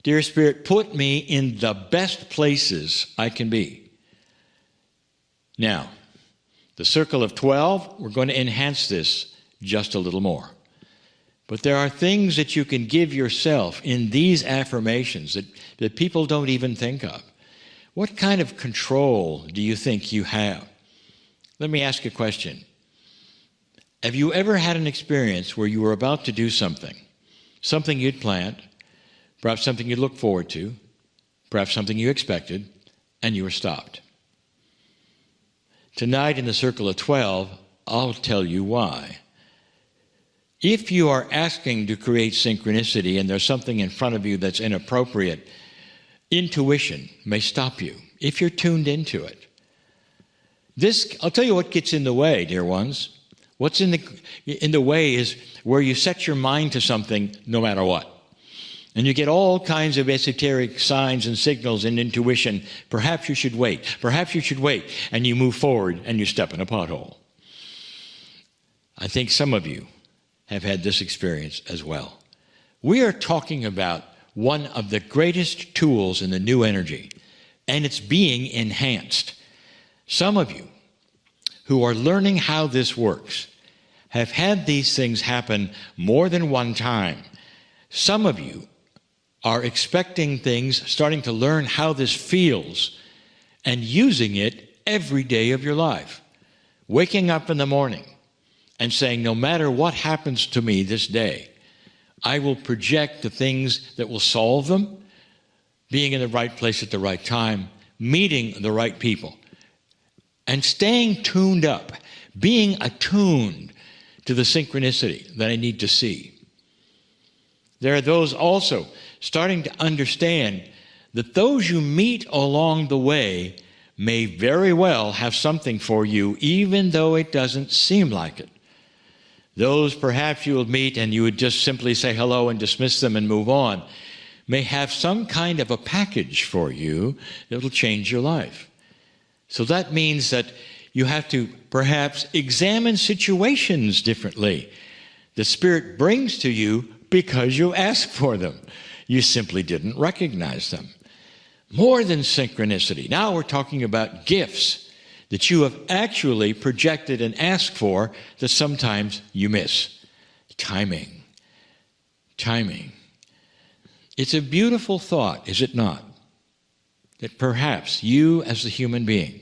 Dear Spirit, put me in the best places I can be. Now, the circle of 12, we're going to enhance this just a little more. But there are things that you can give yourself in these affirmations that people don't even think of. What kind of control do you think you have? Let me ask you a question. Have you ever had an experience where you were about to do something you'd planned, perhaps something you looked forward to, perhaps something you expected, and you were stopped? Tonight in the circle of 12, I'll tell you why. If you are asking to create synchronicity and there's something in front of you that's inappropriate, intuition may stop you if you're tuned into it. I'll tell you what gets in the way, dear ones. What's in the way is where you set your mind to something no matter what. And you get all kinds of esoteric signs and signals and intuition. Perhaps you should wait. Perhaps you should wait. And you move forward and you step in a pothole. I think some of you have had this experience as well. We are talking about one of the greatest tools in the new energy, and it's being enhanced. Some of you who are learning how this works have had these things happen more than one time. Some of you are expecting things, starting to learn how this feels, and using it every day of your life. Waking up in the morning and saying, no matter what happens to me this day, I will project the things that will solve them, being in the right place at the right time, meeting the right people, and staying tuned up, being attuned to the synchronicity that I need to see. There are those also starting to understand that those you meet along the way may very well have something for you, even though it doesn't seem like it. Those perhaps you will meet and you would just simply say hello and dismiss them and move on, may have some kind of a package for you that will change your life. So that means that you have to perhaps examine situations differently. The Spirit brings to you because you ask for them. You simply didn't recognize them. More than synchronicity. Now we're talking about gifts that you have actually projected and asked for that sometimes you miss. Timing. It's a beautiful thought, is it not? That perhaps you as a human being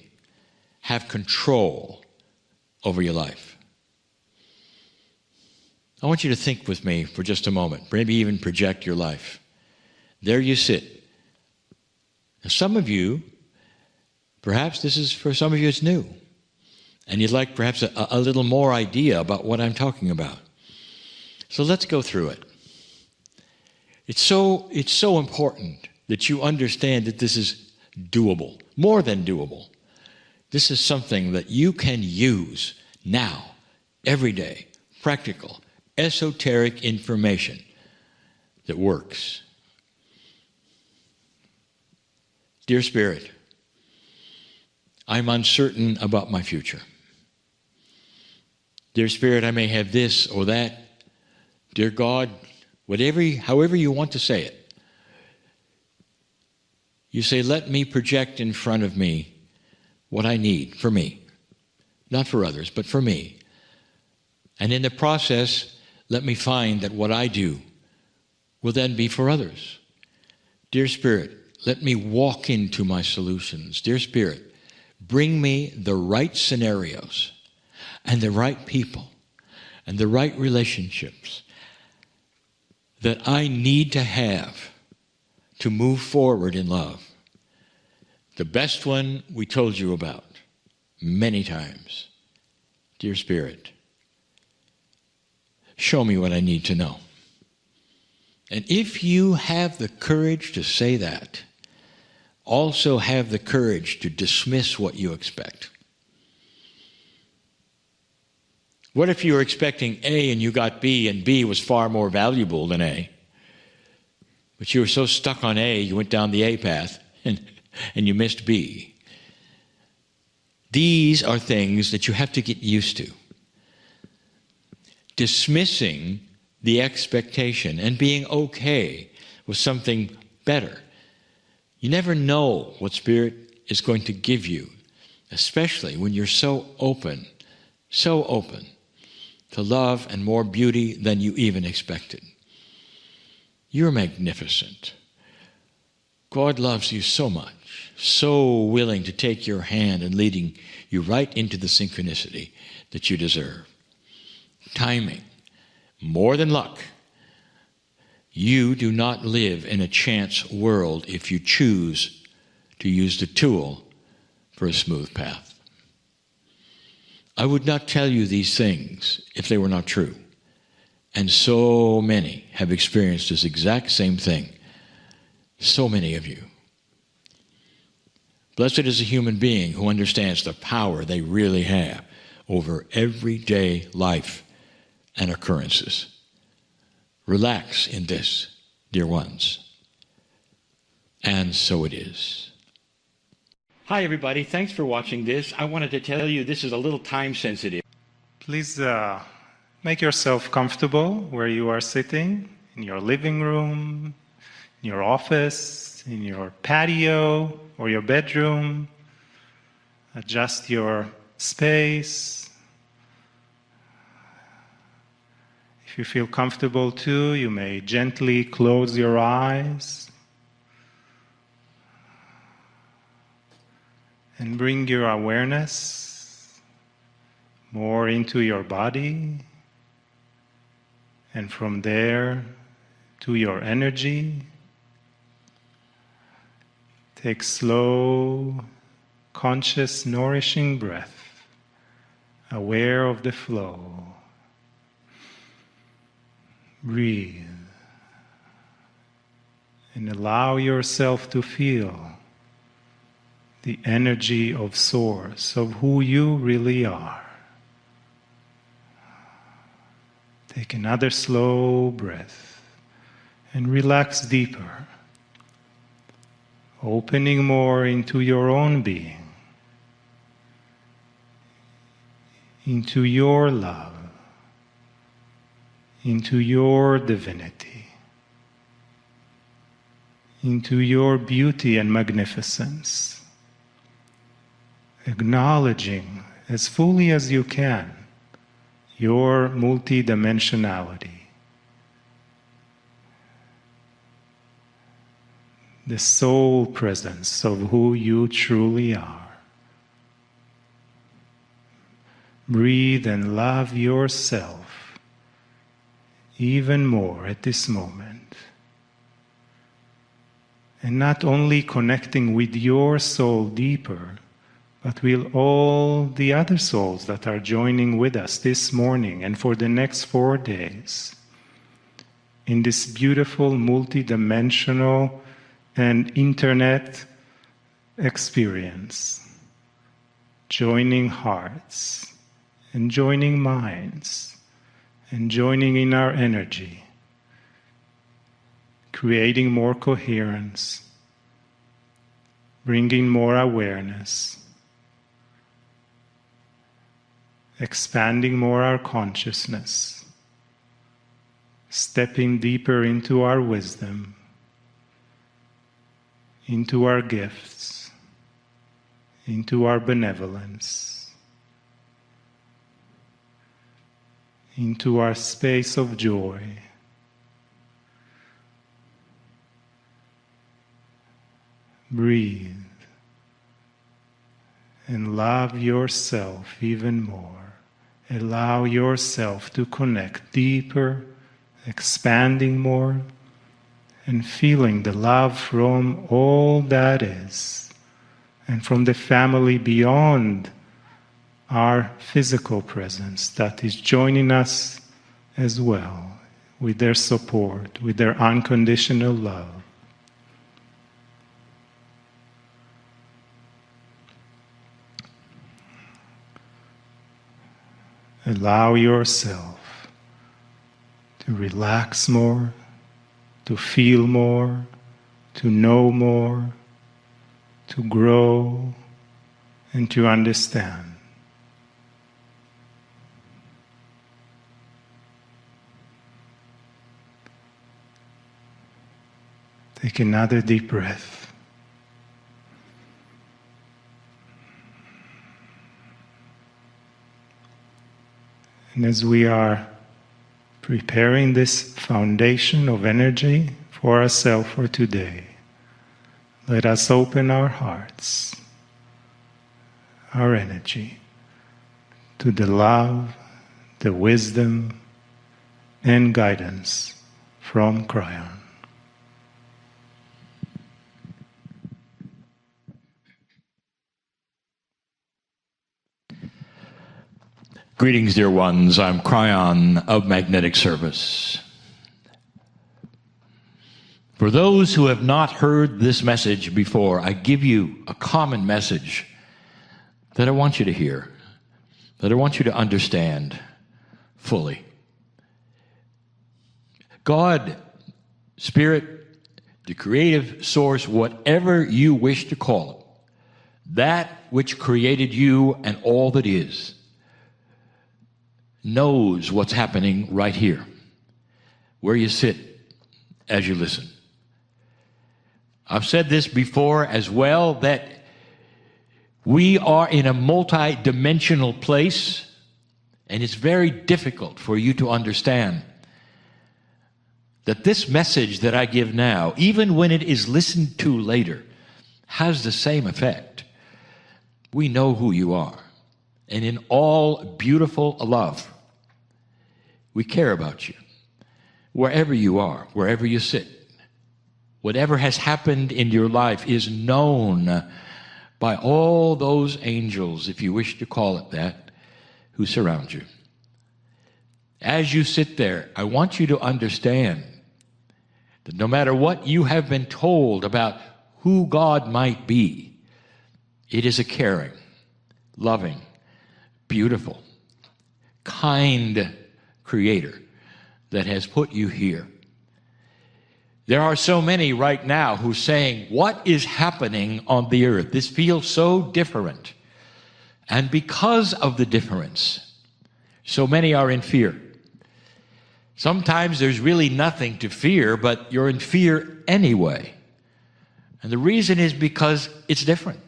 have control over your life. I want you to think with me for just a moment, maybe even project your life. There you sit. Now, some of you, perhaps for some of you it's new, and you'd like perhaps a little more idea about what I'm talking about. So let's go through it. It's so important that you understand that this is doable, more than doable. This is something that you can use now, every day, practical, esoteric information that works. Dear Spirit, I'm uncertain about my future. Dear Spirit, I may have this or that. Dear God, however you want to say it. You say, let me project in front of me what I need for me. Not for others, but for me. And in the process, let me find that what I do will then be for others. Dear Spirit, let me walk into my solutions. Dear Spirit, bring me the right scenarios and the right people and the right relationships that I need to have to move forward in love. The best one we told you about many times. Dear Spirit, show me what I need to know. And if you have the courage to say that, also have the courage to dismiss what you expect. What if you were expecting A and you got B, and B was far more valuable than A? But you were so stuck on A, you went down the A path and you missed B. These are things that you have to get used to. Dismissing the expectation and being okay with something better. You never know what Spirit is going to give you, especially when you're so open to love and more beauty than you even expected. You're magnificent. God loves you so much, so willing to take your hand and leading you right into the synchronicity that you deserve. Timing, more than luck. You do not live in a chance world if you choose to use the tool for a smooth path. I would not tell you these things if they were not true. And so many have experienced this exact same thing. So many of you. Blessed is a human being who understands the power they really have over everyday life and occurrences. Relax in this, dear ones. And so it is. Hi, everybody. Thanks for watching this. I wanted to tell you this is a little time sensitive. Please make yourself comfortable where you are sitting, in your living room, in your office, in your patio or your bedroom. Adjust your space. If you feel comfortable too, you may gently close your eyes and bring your awareness more into your body, and from there to your energy. Take slow, conscious, nourishing breath, aware of the flow. Breathe and allow yourself to feel the energy of Source, of who you really are. Take another slow breath and relax deeper, opening more into your own being, into your love, into your divinity, into your beauty and magnificence, acknowledging as fully as you can your multidimensionality, the soul presence of who you truly are. Breathe and love yourself even more at this moment. And not only connecting with your soul deeper, but with all the other souls that are joining with us this morning and for the next 4 days in this beautiful multidimensional and internet experience, joining hearts and joining minds and joining in our energy, creating more coherence, bringing more awareness, expanding more our consciousness, stepping deeper into our wisdom, into our gifts, into our benevolence, into our space of joy. Breathe and love yourself even more. Allow yourself to connect deeper expanding more, and feeling the love from all that is, and from the family beyond our physical presence that is joining us as well, with their support, with their unconditional love. Allow yourself to relax more, to feel more, to know more, to grow, and to understand. Take another deep breath. And as we are preparing this foundation of energy for ourselves for today, let us open our hearts, our energy, to the love, the wisdom, and guidance from Kryon. Greetings, dear ones. I'm Kryon of Magnetic Service. For those who have not heard this message before, I give you a common message that I want you to hear, that I want you to understand fully. God, Spirit, the creative source, whatever you wish to call it, that which created you and all that is, knows what's happening right here, where you sit as you listen. I've said this before as well, that we are in a multi-dimensional place, and it's very difficult for you to understand that this message that I give now, even when it is listened to later, has the same effect. We know who you are, and in all beautiful love, we care about you. Wherever you are, wherever you sit, whatever has happened in your life is known by all those angels, if you wish to call it that, who surround you. As you sit there, I want you to understand that no matter what you have been told about who God might be, it is a caring, loving, beautiful, kind Creator that has put you here. There are so many right now who are saying, what is happening on the earth? This feels so different. And because of the difference, so many are in fear. Sometimes there's really nothing to fear, but you're in fear anyway. And the reason is because it's different.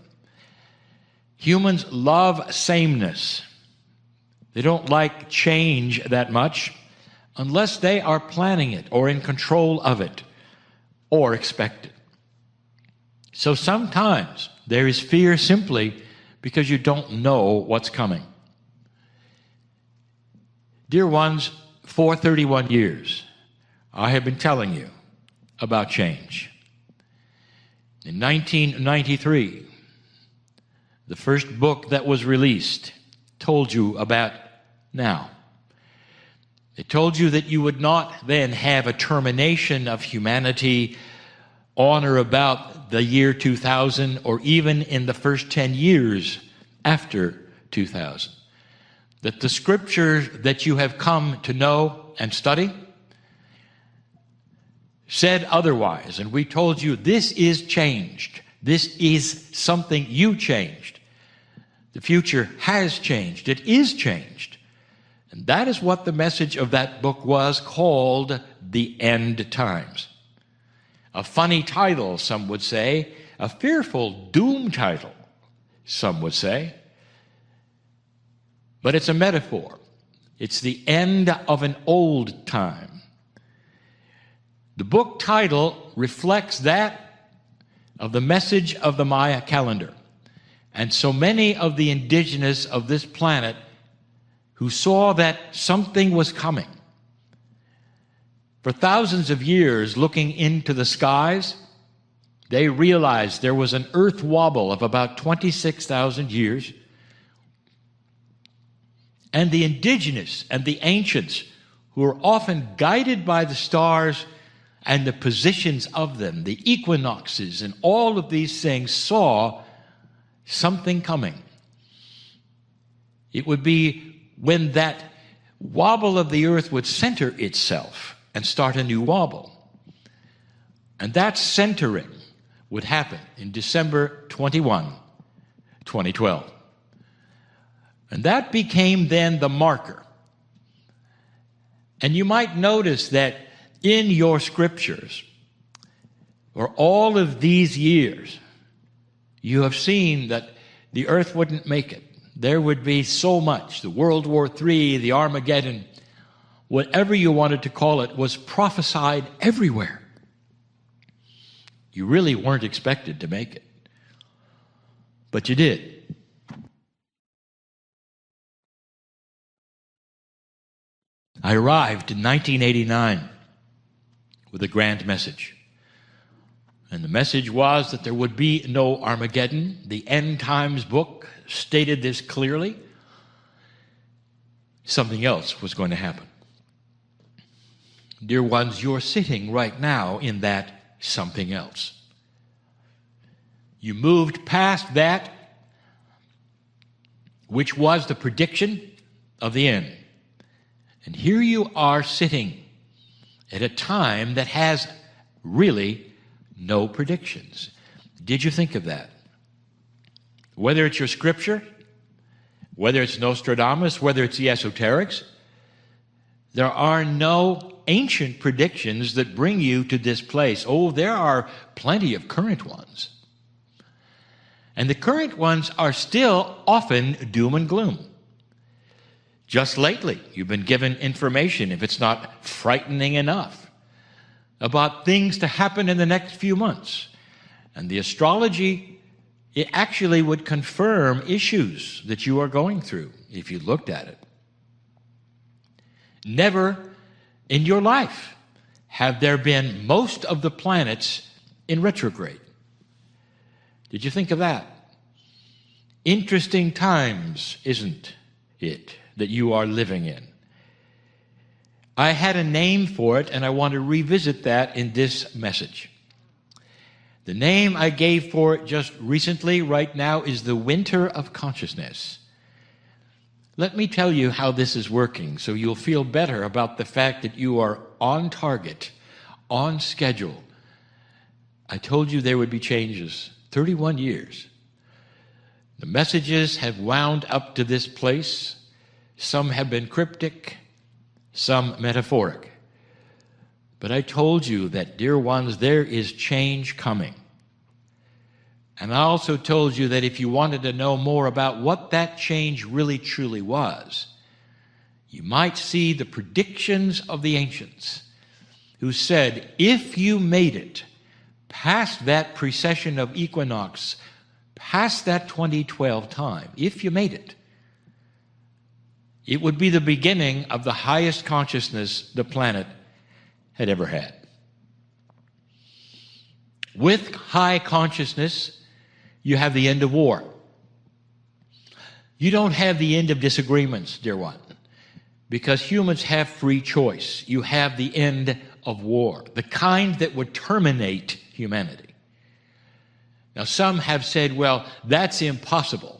Humans love sameness. They don't like change that much unless they are planning it or in control of it or expect it. So sometimes there is fear simply because you don't know what's coming. Dear ones, for 31 years, I have been telling you about change. In 1993, the first book that was released told you about now. It told you that you would not then have a termination of humanity on or about the year 2000 or even in the first 10 years after 2000. That the scriptures that you have come to know and study said otherwise. And we told you this is changed. This is something you changed. The future has changed. It is changed. And that is what the message of that book was, called The End Times. A funny title, some would say. A fearful doom title, some would say. But it's a metaphor. It's the end of an old time. The book title reflects that of the message of the Maya calendar. And so many of the indigenous of this planet who saw that something was coming For thousands of years, looking into the skies, they realized there was an earth wobble of about 26,000 years. And the indigenous and the ancients, who were often guided by the stars and the positions of them, the equinoxes and all of these things, saw something coming. It would be when that wobble of the earth would center itself and start a new wobble. And that centering would happen in December 21, 2012. And that became then the marker. And you might notice that in your scriptures, for all of these years, you have seen that the earth wouldn't make it. There would be so much. The World War III, the Armageddon, whatever you wanted to call it, was prophesied everywhere. You really weren't expected to make it. But you did. I arrived in 1989 with a grand message. And the message was that there would be no Armageddon. The End Times book stated this clearly. Something else was going to happen. Dear ones, you're sitting right now in that something else. You moved past that which was the prediction of the end. And here you are sitting at a time that has really no predictions. Did you think of that? Whether it's your scripture, whether it's Nostradamus, whether it's the esoterics, there are no ancient predictions that bring you to this place. Oh, there are plenty of current ones. And the current ones are still often doom and gloom. Just lately, you've been given information, if it's not frightening enough, about things to happen in the next few months. And the astrology, it actually would confirm issues that you are going through if you looked at it. Never in your life have there been most of the planets in retrograde. Did you think of that? Interesting times, isn't it, that you are living in? I had a name for it, and I want to revisit that in this message. The name I gave for it just recently, right now, is the winter of consciousness. Let me tell you how this is working so you'll feel better about the fact that you are on target, on schedule. I told you there would be changes. 31 years. The messages have wound up to this place. Some have been cryptic, some metaphoric. But I told you that, dear ones, there is change coming. And I also told you that if you wanted to know more about what that change really truly was, you might see the predictions of the ancients who said, if you made it past that precession of equinox, past that 2012 time, if you made it, it would be the beginning of the highest consciousness the planet had ever had. With high consciousness, you have the end of war. You don't have the end of disagreements, dear one, because humans have free choice. You have the end of war, the kind that would terminate humanity. Now, some have said, well, that's impossible.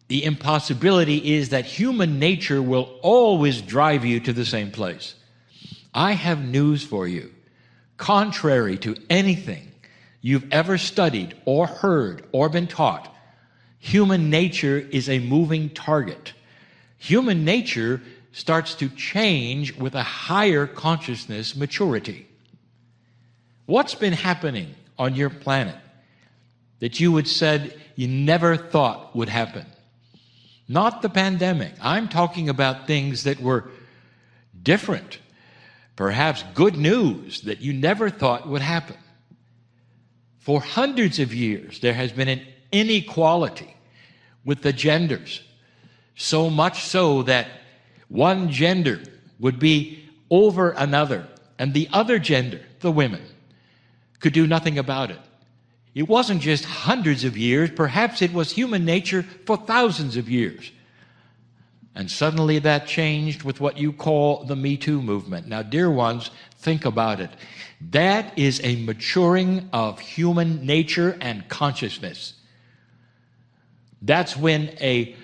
The impossibility is that human nature will always drive you to the same place. I have news for you. Contrary to anything you've ever studied or heard or been taught, human nature is a moving target. Human nature starts to change with a higher consciousness maturity. What's been happening on your planet that you would said you never thought would happen? Not the pandemic. I'm talking about things that were different. Perhaps good news that you never thought would happen. For hundreds of years, there has been an inequality with the genders, so much so that one gender would be over another, and the other gender, the women, could do nothing about it. It wasn't just hundreds of years, perhaps it was human nature for thousands of years. And suddenly that changed with what you call the Me Too movement. Now, dear ones, think about it. That is a maturing of human nature and consciousness. That's when a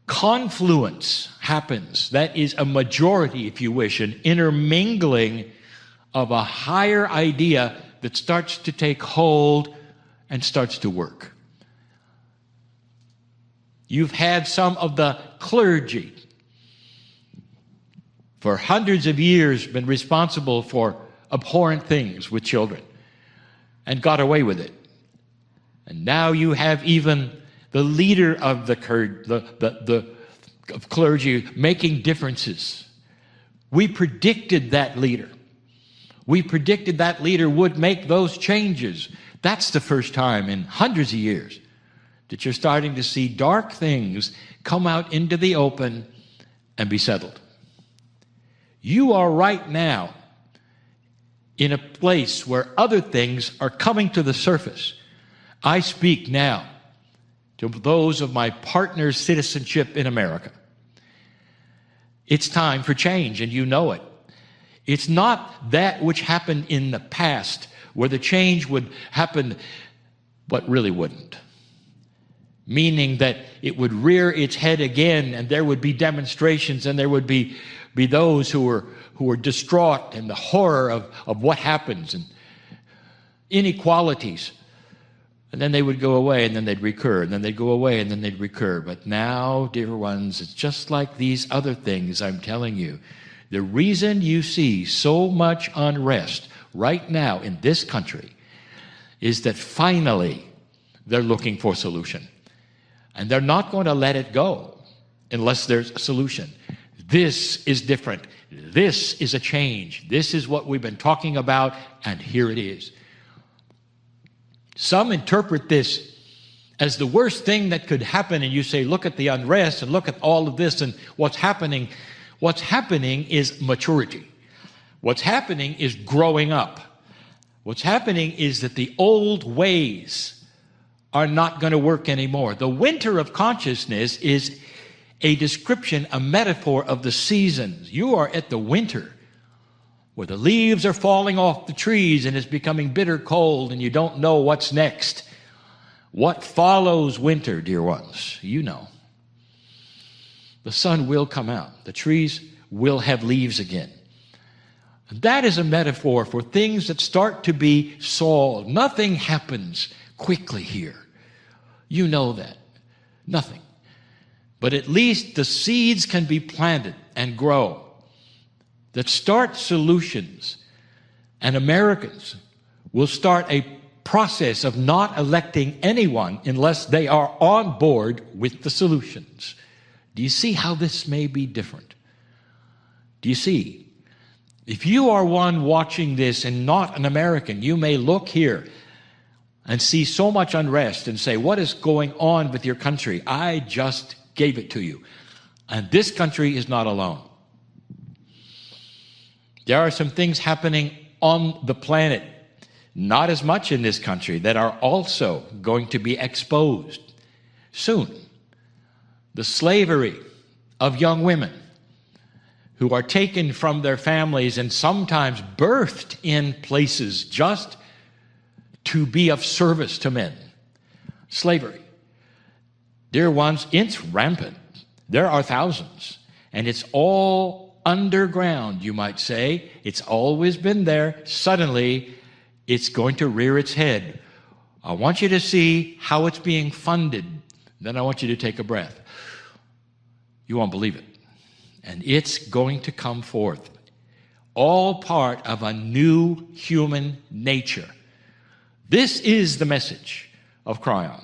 confluence happens. That is a majority, if you wish, an intermingling of a higher idea that starts to take hold and starts to work. You've had some of the clergy for hundreds of years been responsible for abhorrent things with children and got away with it. And now you have even the leader of the clergy making differences. We predicted that leader. We predicted that leader would make those changes. That's the first time in hundreds of years that you're starting to see dark things come out into the open and be settled. You are right now in a place where other things are coming to the surface. I speak now to those of my partner's citizenship in America. It's time for change, and you know it. It's not that which happened in the past where the change would happen, but really wouldn't. Meaning that it would rear its head again, and there would be demonstrations, and there would be those who were distraught in the horror of what happens, and inequalities. And then they would go away, and then they'd recur, and then they'd go away, and then they'd recur. But now, dear ones, it's just like these other things I'm telling you. The reason you see so much unrest right now in this country is that finally they're looking for a solution. And they're not going to let it go unless there's a solution. This is different. This is a change. This is what we've been talking about, and here it is. Some interpret this as the worst thing that could happen, and you say, look at the unrest and look at all of this and what's happening. What's happening is maturity. What's happening is growing up. What's happening is that the old ways are not going to work anymore. The winter of consciousness is a description, a metaphor of the seasons. You are at the winter where the leaves are falling off the trees and it's becoming bitter cold and you don't know what's next. What follows winter, dear ones? You know. The sun will come out. The trees will have leaves again. That is a metaphor for things that start to be solved. Nothing happens quickly here. You know that. Nothing. But at least the seeds can be planted and grow that start solutions. And Americans will start a process of not electing anyone unless they are on board with the solutions. Do you see how this may be different? Do you see? If you are one watching this and not an American, you may look here and see so much unrest and say, what is going on with your country? I just gave it to you. And this country is not alone. There are some things happening on the planet, not as much in this country, that are also going to be exposed soon. The slavery of young women who are taken from their families and sometimes birthed in places just to be of service to men. Slavery. Dear ones, it's rampant. There are thousands. And it's all underground, you might say. It's always been there. Suddenly, it's going to rear its head. I want you to see how it's being funded. Then I want you to take a breath. You won't believe it. And it's going to come forth. All part of a new human nature. This is the message of Kryon.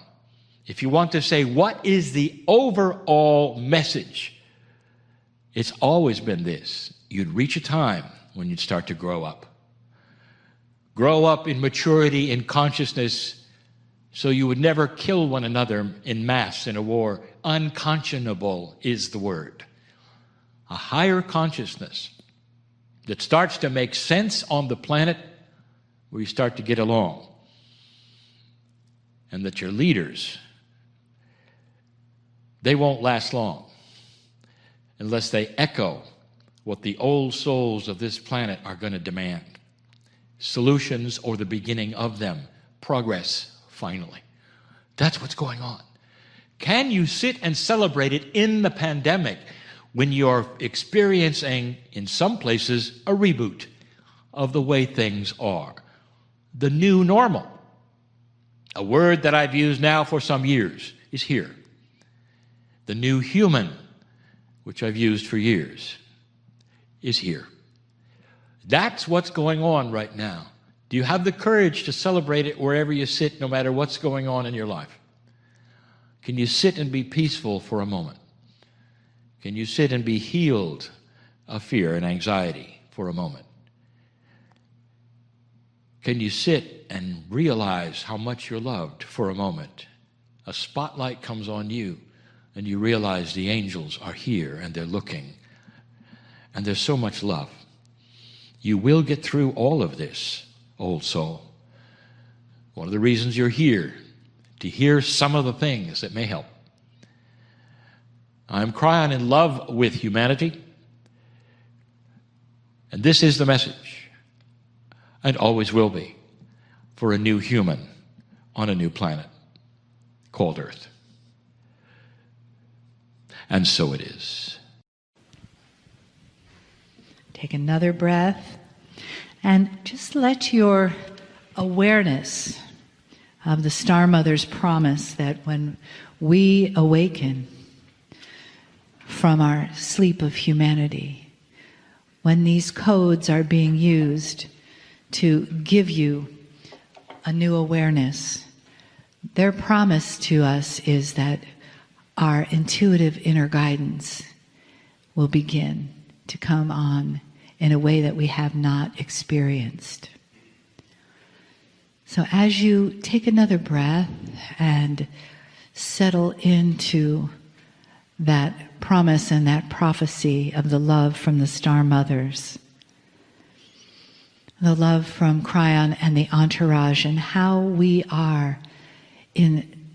If you want to say, what is the overall message? It's always been this. You'd reach a time when you'd start to grow up. Grow up in maturity, in consciousness, so you would never kill one another in mass in a war. Unconscionable is the word. A higher consciousness that starts to make sense on the planet where you start to get along. And that your leaders, they won't last long unless they echo what the old souls of this planet are going to demand. Solutions or the beginning of them. Progress, finally. That's what's going on. Can you sit and celebrate it in the pandemic when you're experiencing, in some places, a reboot of the way things are? The new normal. A word that I've used now for some years is here. The new human, which I've used for years, is here. That's what's going on right now. Do you have the courage to celebrate it wherever you sit, no matter what's going on in your life? Can you sit and be peaceful for a moment? Can you sit and be healed of fear and anxiety for a moment? Can you sit and realize how much you're loved for a moment? A spotlight comes on you, and you realize the angels are here and they're looking. And there's so much love. You will get through all of this, old soul. One of the reasons you're here, to hear some of the things that may help. I'm Kryon in love with humanity. And this is the message, and always will be, for a new human on a new planet called Earth. And so it is. Take another breath and just let your awareness of the Star Mother's promise that when we awaken from our sleep of humanity, when these codes are being used to give you a new awareness, their promise to us is that our intuitive inner guidance will begin to come on in a way that we have not experienced. So as you take another breath and settle into that promise and that prophecy of the love from the Star Mothers, the love from Kryon and the entourage, and how we are in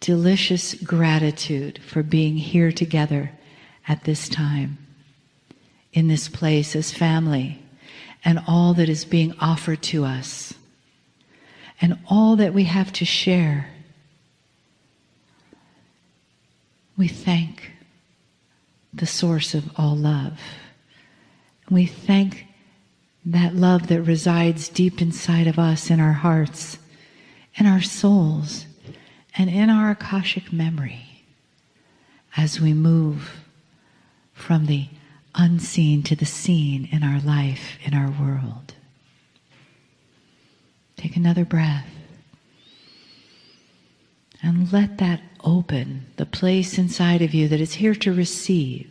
delicious gratitude for being here together at this time, in this place as family, and all that is being offered to us, and all that we have to share. We thank the source of all love. We thank that love that resides deep inside of us, in our hearts, in our souls, and in our Akashic memory, as we move from the unseen to the seen in our life, in our world. Take another breath and let that open the place inside of you that is here to receive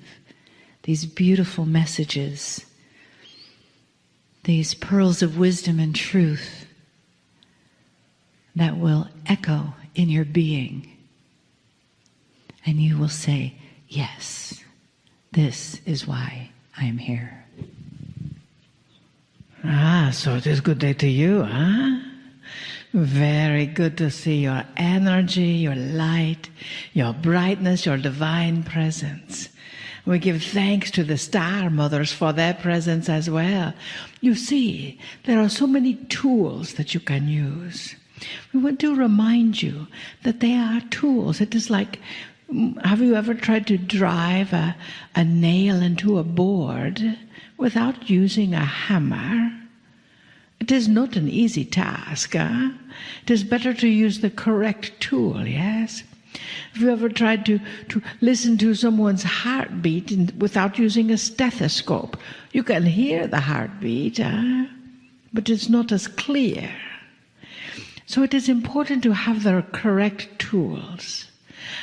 these beautiful messages, these pearls of wisdom and truth that will echo in your being. And you will say, yes, this is why I am here. So it is good day to you, huh? Very good to see your energy, your light, your brightness, your divine presence. We give thanks to the Star Mothers for their presence as well. You see, there are so many tools that you can use. We want to remind you that they are tools. It is like, have you ever tried to drive a nail into a board without using a hammer? It is not an easy task. It is better to use the correct tool, yes? Have you ever tried to listen to someone's heartbeat without using a stethoscope? You can hear the heartbeat, but it's not as clear. So it is important to have the correct tools.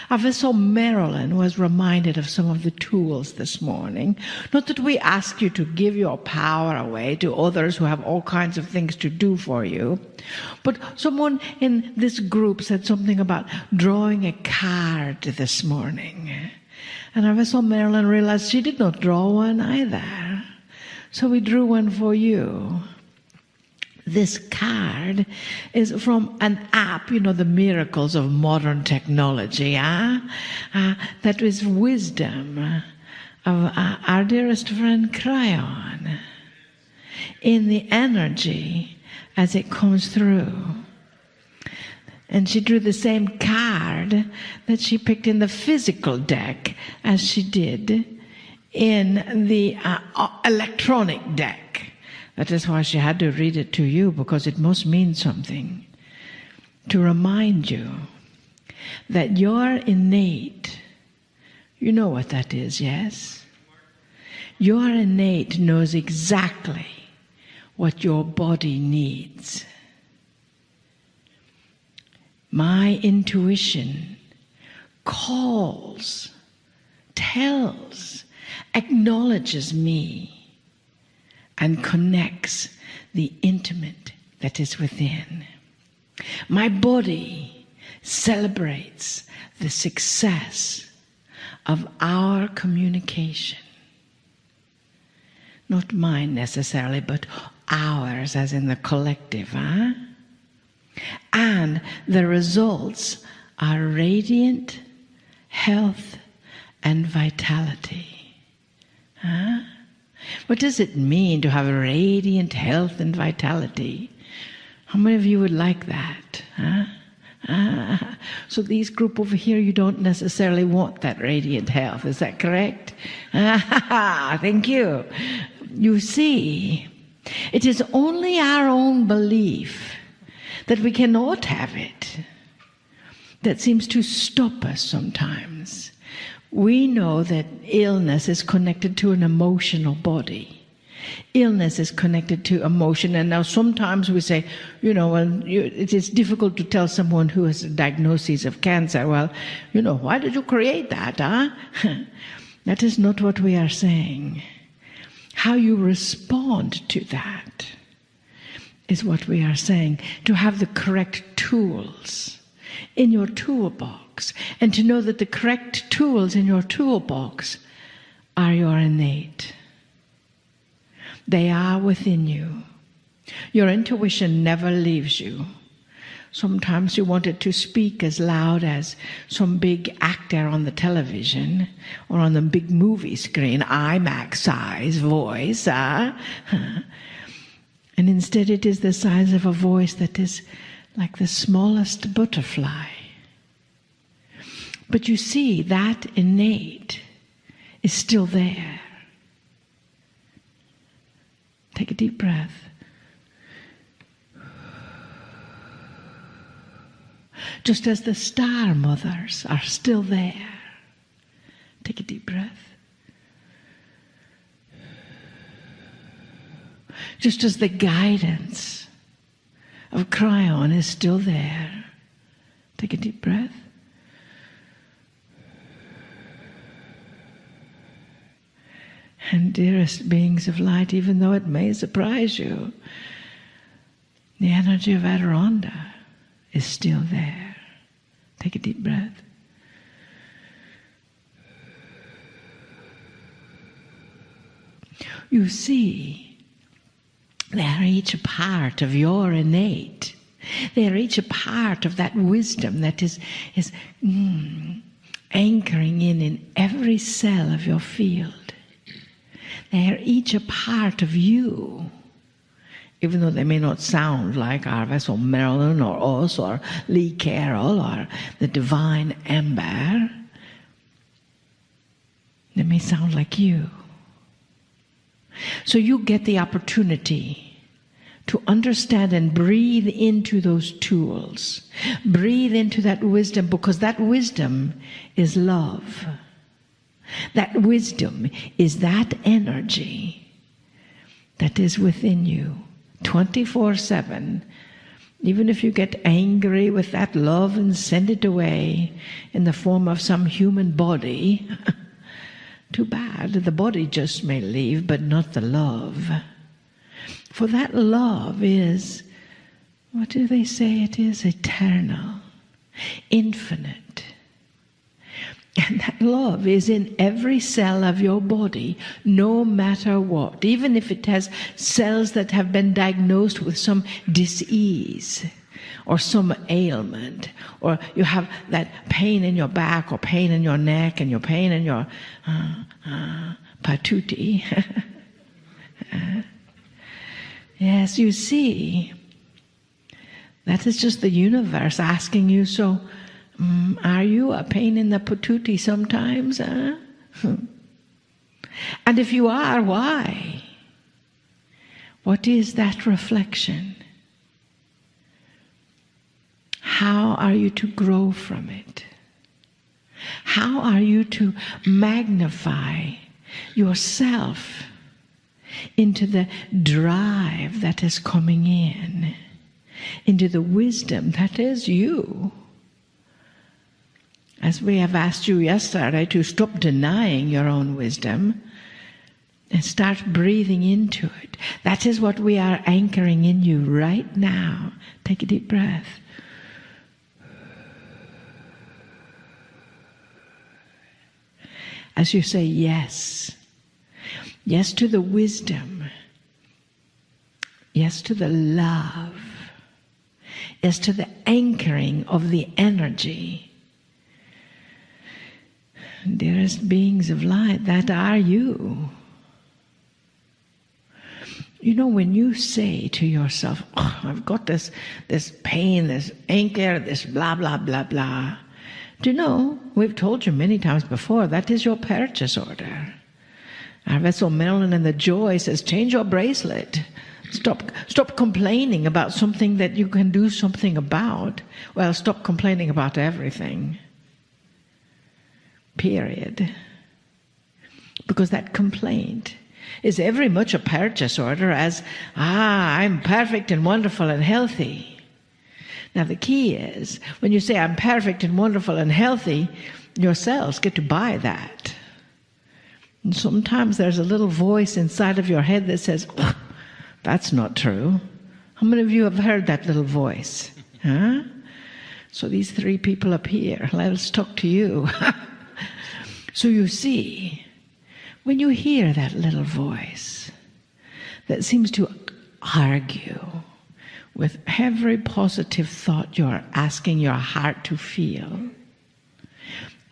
Our vessel Marilyn was reminded of some of the tools this morning. Not that we ask you to give your power away to others who have all kinds of things to do for you, but someone in this group said something about drawing a card this morning. And our vessel Marilyn realized she did not draw one either. So we drew one for you. This card is from an app, the miracles of modern technology, that is wisdom of our dearest friend Kryon in the energy as it comes through. And she drew the same card that she picked in the physical deck as she did in the electronic deck. That is why she had to read it to you, because it must mean something. To remind you that your innate, you know what that is, yes? Your innate knows exactly what your body needs. My intuition calls, tells, acknowledges me, and connects the intimate that is within. My body celebrates the success of our communication. Not mine necessarily, but ours, as in the collective, And the results are radiant health and vitality. What does it mean to have radiant health and vitality? How many of you would like that? So these group over here, you don't necessarily want that radiant health. Is that correct? Thank you. You see, it is only our own belief that we cannot have it that seems to stop us sometimes. We know that illness is connected to an emotional body. Illness is connected to emotion. And now sometimes we say, it is difficult to tell someone who has a diagnosis of cancer, well, why did you create that, That is not what we are saying. How you respond to that is what we are saying. To have the correct tools in your toolbox, and to know that the correct tools in your toolbox are your innate. They are within you. Your intuition never leaves you. Sometimes you want it to speak as loud as some big actor on the television or on the big movie screen, IMAX size voice. And instead it is the size of a voice that is like the smallest butterfly. But you see, that innate is still there. Take a deep breath. Just as the star mothers are still there. Take a deep breath. Just as the guidance of Kryon is still there. Take a deep breath. And dearest beings of light, even though it may surprise you, the energy of Adironda is still there. Take a deep breath. You see, they are each a part of your innate. They are each a part of that wisdom that is anchoring in every cell of your field. They are each a part of you, even though they may not sound like Arvis or Marilyn or us or Lee Carroll or the divine Amber. They may sound like you. So you get the opportunity to understand and breathe into those tools. Breathe into that wisdom, because that wisdom is love. That wisdom is that energy that is within you 24/7. Even if you get angry with that love and send it away in the form of some human body, too bad, the body just may leave, but not the love. For that love is, what do they say it is? Eternal, infinite. And That love is in every cell of your body, no matter what. Even if it has cells that have been diagnosed with some disease or some ailment, or you have that pain in your back or pain in your neck and your pain in your patootie. Yes, you see, that is just the universe asking you, so are you a pain in the patootie sometimes? Huh? And if you are, why? What is that reflection? How are you to grow from it? How are you to magnify yourself into the drive that is coming in, into the wisdom that is you? As we have asked you yesterday to stop denying your own wisdom and start breathing into it. That is what we are anchoring in you right now. Take a deep breath. As you say yes. Yes to the wisdom. Yes to the love. Yes to the anchoring of the energy. Dearest beings of light, that are you. You know, when you say to yourself, oh, I've got this pain, this anchor, this blah, blah, blah, blah. Do you know, we've told you many times before, that is your purchase order. Our vessel Marilyn in the joy says, change your bracelet. Stop complaining about something that you can do something about. Well, stop complaining about everything. Period. Because that complaint is every much a purchase order as, I'm perfect and wonderful and healthy. Now the key is, when you say I'm perfect and wonderful and healthy, your cells get to buy that. And sometimes there's a little voice inside of your head that says, that's not true. How many of you have heard that little voice? Huh? So these three people up here, let's talk to you. So you see, when you hear that little voice that seems to argue with every positive thought you're asking your heart to feel,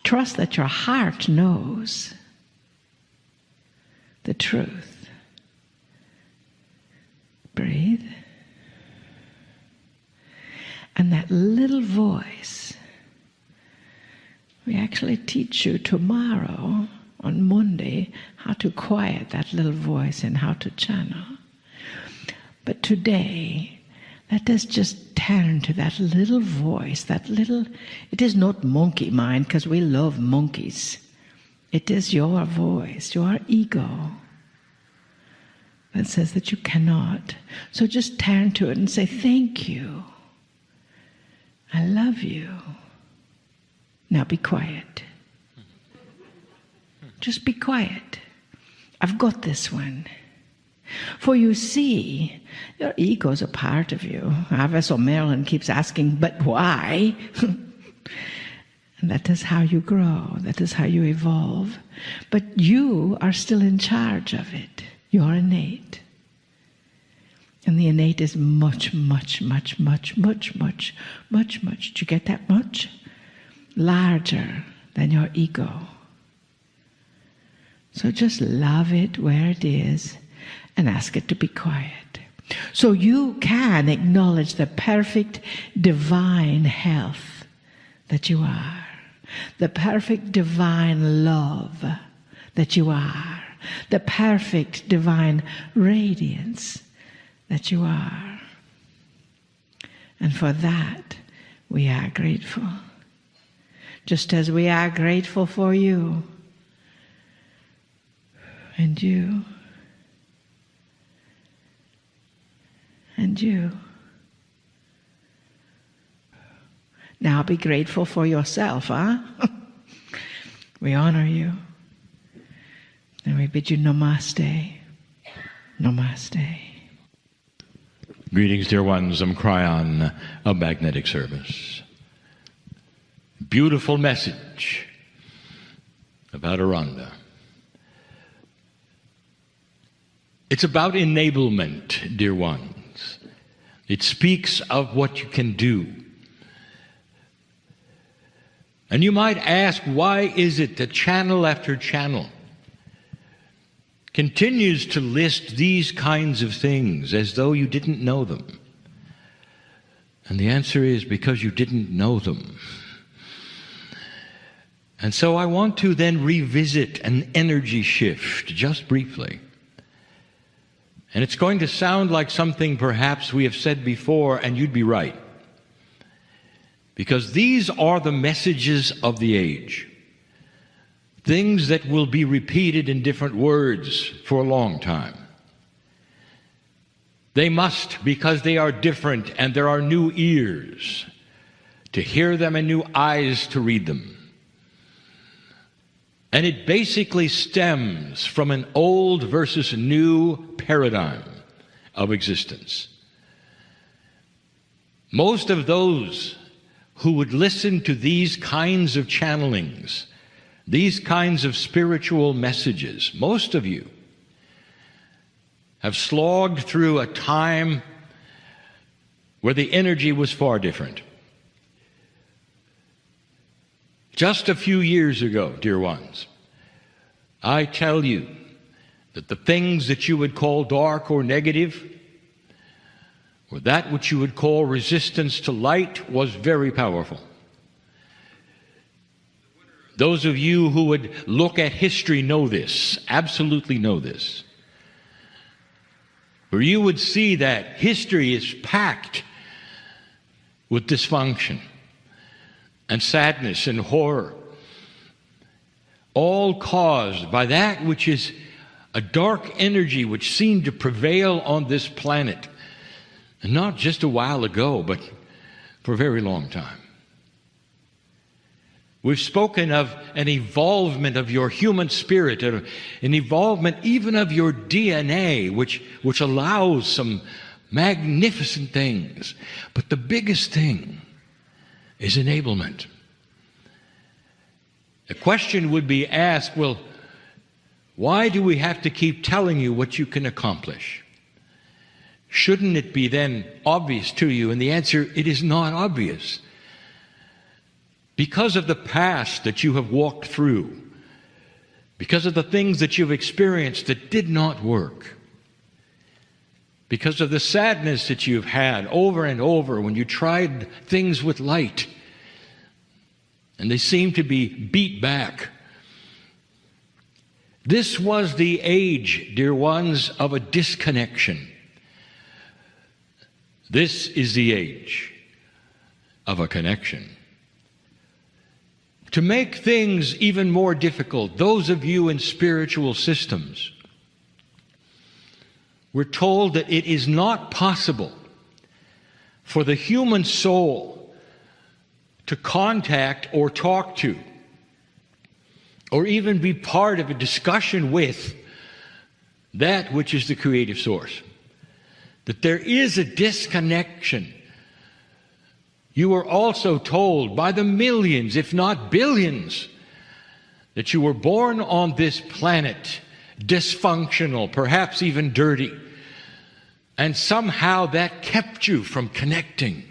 trust that your heart knows the truth. Breathe. And that little voice, we actually teach you tomorrow, on Monday, how to quiet that little voice and how to channel. But today, let us just turn to that little voice, it is not monkey mind, because we love monkeys. It is your voice, your ego, that says that you cannot. So just turn to it and say, thank you. I love you. Now be quiet. Just be quiet. I've got this one. For you see, your ego is a part of you. Our vessel Marilyn keeps asking, but why? And that is how you grow. That is how you evolve. But you are still in charge of it. You're innate. And the innate is much, much, much, much, much, much, much, much. Do you get that much? Larger than your ego. So just love it where it is and ask it to be quiet. So you can acknowledge the perfect divine health that you are. The perfect divine love that you are. The perfect divine radiance that you are. And for that, we are grateful. Just as we are grateful for you. And you. And you. Now be grateful for yourself, huh? We honor you. And we bid you namaste. Namaste. Greetings, dear ones. I'm Kryon of Magnetic Service. Beautiful message. about Aranda. It's about enablement, dear ones. It speaks of what you can do. And you might ask, why is it that channel after channel continues to list these kinds of things as though you didn't know them? And the answer is because you didn't know them. And so I want to then revisit an energy shift, just briefly. And it's going to sound like something perhaps we have said before, and you'd be right. Because these are the messages of the age. Things that will be repeated in different words for a long time. They must, because they are different and there are new ears to hear them and new eyes to read them. And it basically stems from an old versus new paradigm of existence. Most of those who would listen to these kinds of channelings, these kinds of spiritual messages, most of you have slogged through a time where the energy was far different. Just a few years ago, dear ones, I tell you that the things that you would call dark or negative, or that which you would call resistance to light, was very powerful. Those of you who would look at history know this, absolutely know this. Where you would see that history is packed with dysfunction and sadness and horror, all caused by that which is a dark energy which seemed to prevail on this planet, and not just a while ago, but for a very long time. We've spoken of an evolvement of your human spirit, an evolvement even of your DNA, which allows some magnificent things. But the biggest thing is enablement. The question would be asked, well, why do we have to keep telling you what you can accomplish? Shouldn't it be then obvious to you? And the answer, it is not obvious. Because of the past that you have walked through, because of the things that you've experienced that did not work, because of the sadness that you've had over and over when you tried things with light and they seemed to be beat back. This was the age, dear ones, of a disconnection. This is the age of a connection. To make things even more difficult, those of you in spiritual systems, we're told that it is not possible for the human soul to contact or talk to, or even be part of a discussion with, that which is the creative source. That there is a disconnection. You were also told by the millions, if not billions, that you were born on this planet dysfunctional, perhaps even dirty, and somehow that kept you from connecting.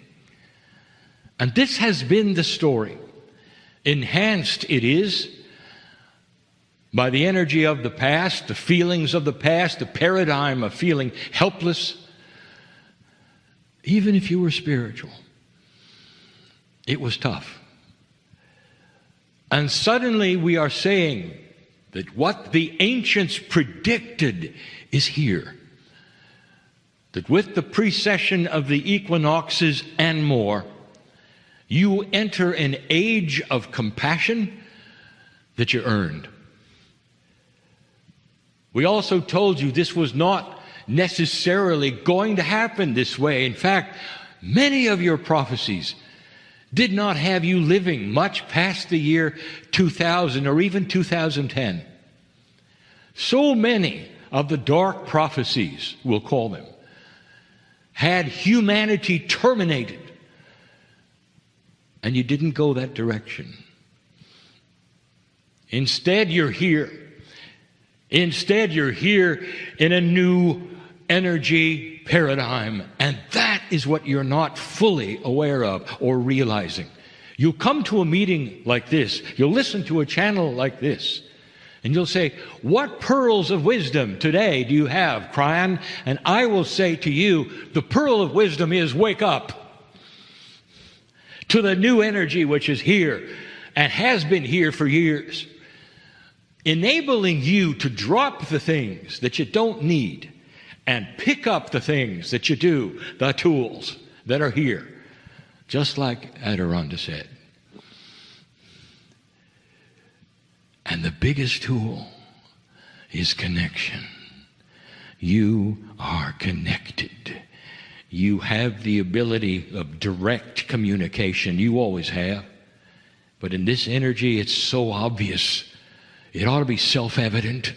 And this has been the story. Enhanced it is by the energy of the past, the feelings of the past, the paradigm of feeling helpless. Even if you were spiritual, it was tough. And suddenly we are saying that what the ancients predicted is here. That with the precession of the equinoxes and more, you enter an age of compassion that you earned. We also told you this was not necessarily going to happen this way. In fact, many of your prophecies did not have you living much past the year 2000 or even 2010. So many of the dark prophecies, we'll call them, had humanity terminated. And you didn't go that direction. Instead, you're here. Instead, you're here in a new energy paradigm, and that is what you're not fully aware of or realizing. You'll come to a meeting like this, you'll listen to a channel like this, and you'll say, what pearls of wisdom today do you have, Kryon? And I will say to you, the pearl of wisdom is wake up to the new energy which is here and has been here for years, enabling you to drop the things that you don't need and pick up the things that you do, the tools that are here, just like Adironda said. And the biggest tool is connection. You are connected. You have the ability of direct communication. You always have. But in this energy, it's so obvious. It ought to be self-evident.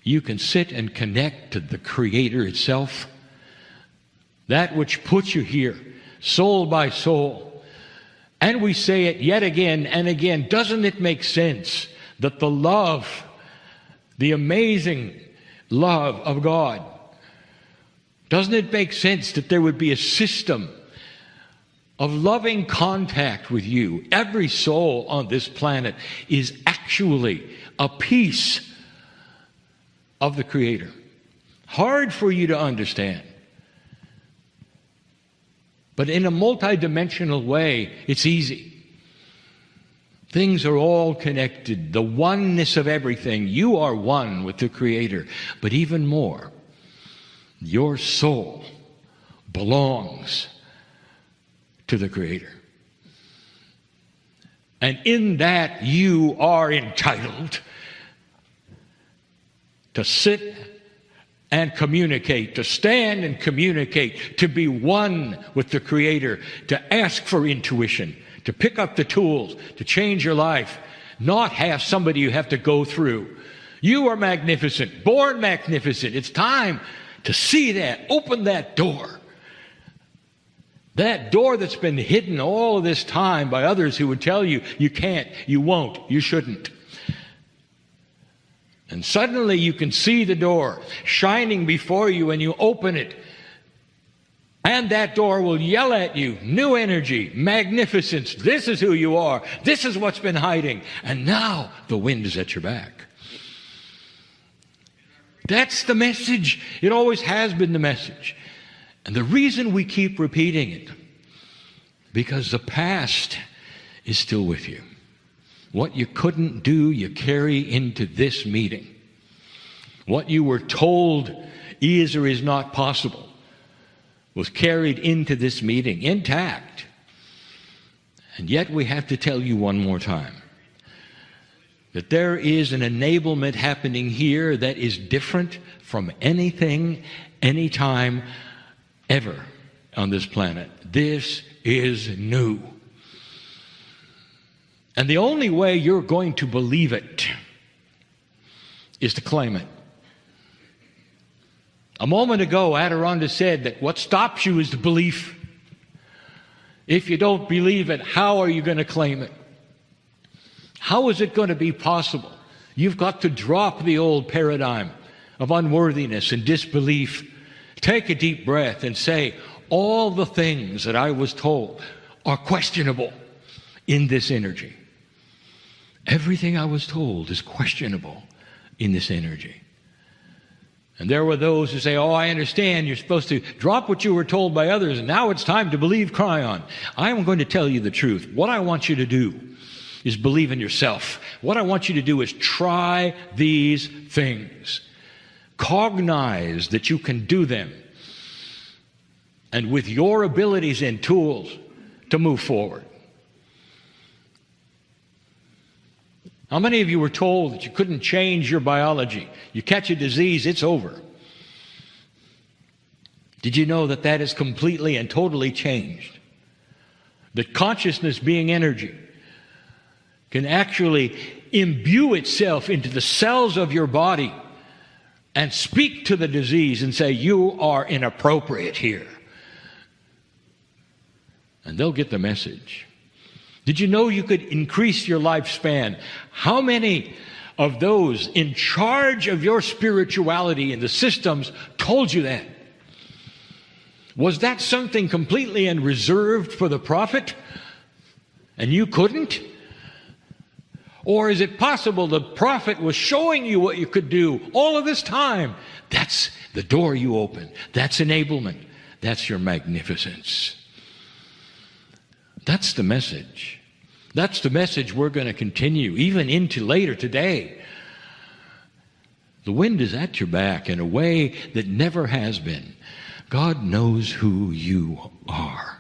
You can sit and connect to the Creator itself, that which puts you here, soul by soul. And we say it yet again and again. Doesn't it make sense that the love, the amazing love of God, doesn't it make sense that there would be a system of loving contact with you? Every soul on this planet is actually a piece of the Creator. Hard for you to understand. But in a multidimensional way, it's easy. Things are all connected. The oneness of everything. You are one with the Creator. But even more, your soul belongs to the Creator. And in that, you are entitled to sit and communicate, to stand and communicate, to be one with the Creator, to ask for intuition, to pick up the tools, to change your life, not have somebody you have to go through. You are magnificent, born magnificent. It's time to see that, open that door. That door that's been hidden all of this time by others who would tell you, you can't, you won't, you shouldn't. And suddenly you can see the door shining before you and you open it. And that door will yell at you, new energy, magnificence, this is who you are, this is what's been hiding. And now the wind is at your back. That's the message. It always has been the message. And the reason we keep repeating it, because the past is still with you. What you couldn't do, you carry into this meeting. What you were told is or is not possible was carried into this meeting intact. And yet we have to tell you one more time that there is an enablement happening here that is different from anything, anytime, ever on this planet. This is new. And the only way you're going to believe it is to claim it. A moment ago, Adironda said that what stops you is the belief. If you don't believe it, how are you going to claim it? How is it going to be possible? You've got to drop the old paradigm of unworthiness and disbelief. Take a deep breath and say, all the things that I was told are questionable in this energy. Everything I was told is questionable in this energy. And there were those who say, oh, I understand, you're supposed to drop what you were told by others, and now it's time to believe Kryon. I'm going to tell you the truth. What I want you to do is believe in yourself. What I want you to do is try these things. Cognize that you can do them. And with your abilities and tools to move forward. How many of you were told that you couldn't change your biology? You catch a disease, it's over. Did you know that that is completely and totally changed? That consciousness, being energy, can actually imbue itself into the cells of your body and speak to the disease and say, you are inappropriate here. And they'll get the message. Did you know you could increase your lifespan? How many of those in charge of your spirituality and the systems told you that? Was that something completely and reserved for the prophet, and you couldn't? Or is it possible the prophet was showing you what you could do all of this time? That's the door you open. That's enablement. That's your magnificence. That's the message. That's the message we're going to continue even into later today. The wind is at your back in a way that never has been. God knows who you are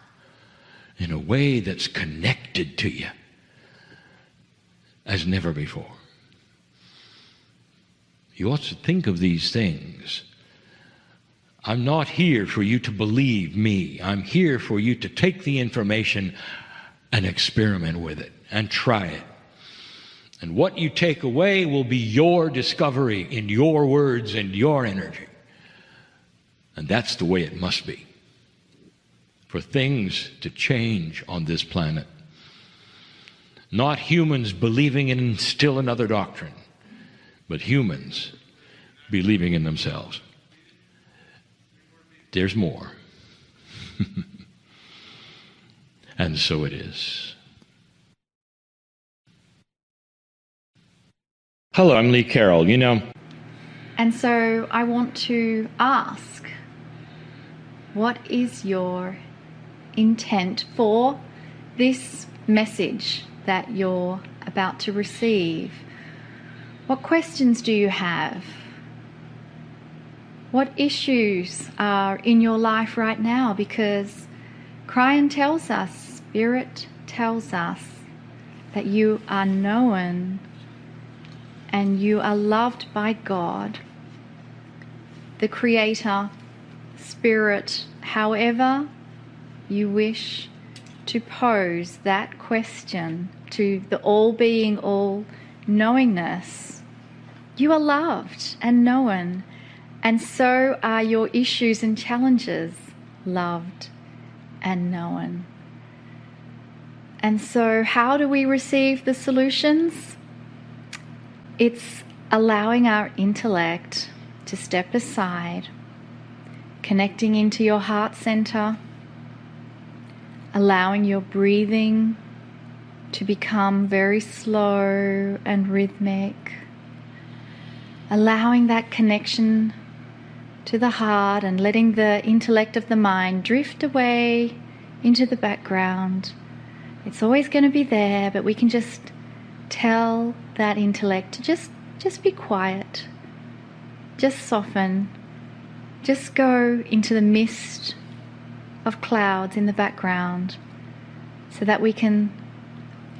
in a way that's connected to you as never before. You ought to think of these things. I'm not here for you to believe me. I'm here for you to take the information and experiment with it and try it. And what you take away will be your discovery in your words and your energy. And that's the way it must be for things to change on this planet. Not humans believing in still another doctrine, but humans believing in themselves. There's more. And so it is. Hello, I'm Lee Carroll. And so I want to ask, what is your intent for this message that you're about to receive? What questions do you have? What issues are in your life right now? Because Kryon tells us, Spirit tells us, that you are known and you are loved by God, the Creator, Spirit, however you wish to pose that question to the all-being, all-knowingness. You are loved and known, and so are your issues and challenges loved and known. And so how do we receive the solutions? It's allowing our intellect to step aside, connecting into your heart center, allowing your breathing to become very slow and rhythmic, allowing that connection to the heart and letting the intellect of the mind drift away into the background. It's always going to be there, but we can just tell that intellect to just be quiet, just soften, just go into the mist of clouds in the background so that we can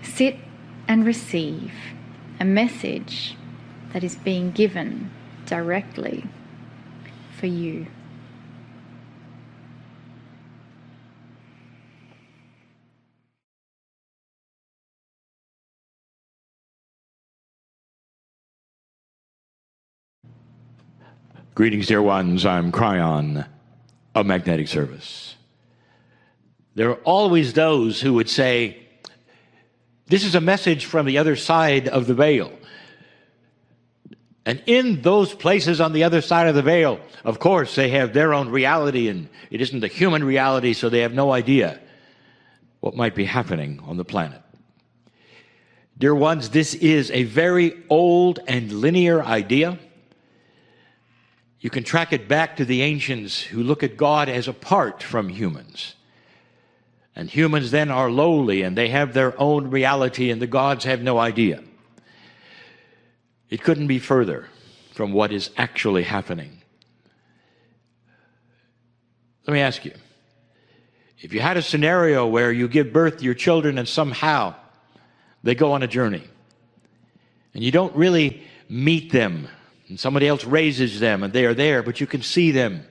sit and receive a message that is being given directly for you. Greetings, dear ones. I'm Kryon of Magnetic Service. There are always those who would say, this is a message from the other side of the veil. And in those places on the other side of the veil, of course, they have their own reality, and it isn't the human reality, so they have no idea what might be happening on the planet. Dear ones, this is a very old and linear idea. You can track it back to the ancients who look at God as apart from humans. And humans then are lowly, and they have their own reality, and the gods have no idea. It couldn't be further from what is actually happening. Let me ask you, if you had a scenario where you give birth to your children and somehow they go on a journey, and you don't really meet them, and somebody else raises them, and they are there, but you can see them